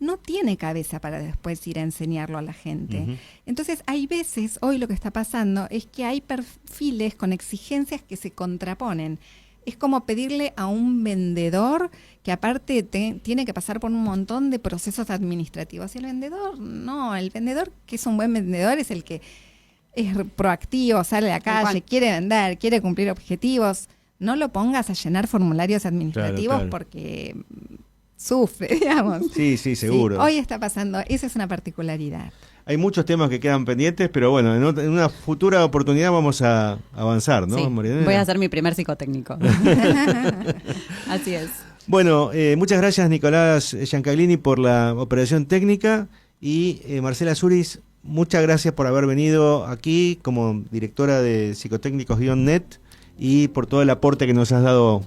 no tiene cabeza para después ir a enseñarlo a la gente. Entonces, hay veces, hoy lo que está pasando es que hay perfiles con exigencias que se contraponen. Es como pedirle a un vendedor que aparte tiene que pasar por un montón de procesos administrativos. Y el vendedor que es un buen vendedor es el que es proactivo, sale a la calle, quiere vender, quiere cumplir objetivos. No lo pongas a llenar formularios administrativos, claro. Porque sufre, digamos. Sí, seguro. Sí, hoy está pasando, esa es una particularidad. Hay muchos temas que quedan pendientes, pero bueno, en una futura oportunidad vamos a avanzar, ¿no, sí, Marianela? Voy a hacer mi primer psicotécnico. Así es. Bueno, muchas gracias, Nicolás Giancaglini, por la operación técnica, y Marcela Zuris, muchas gracias por haber venido aquí como directora de Psicotécnicos-Net y por todo el aporte que nos has dado.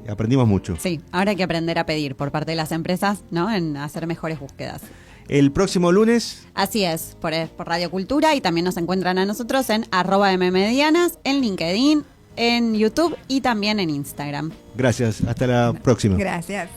Aprendimos mucho. Sí, ahora hay que aprender a pedir por parte de las empresas, ¿no? En hacer mejores búsquedas. El próximo lunes. Así es, por Radio Cultura, y también nos encuentran a nosotros en @mmedianas, en LinkedIn, en YouTube y también en Instagram. Gracias, hasta la próxima. Gracias.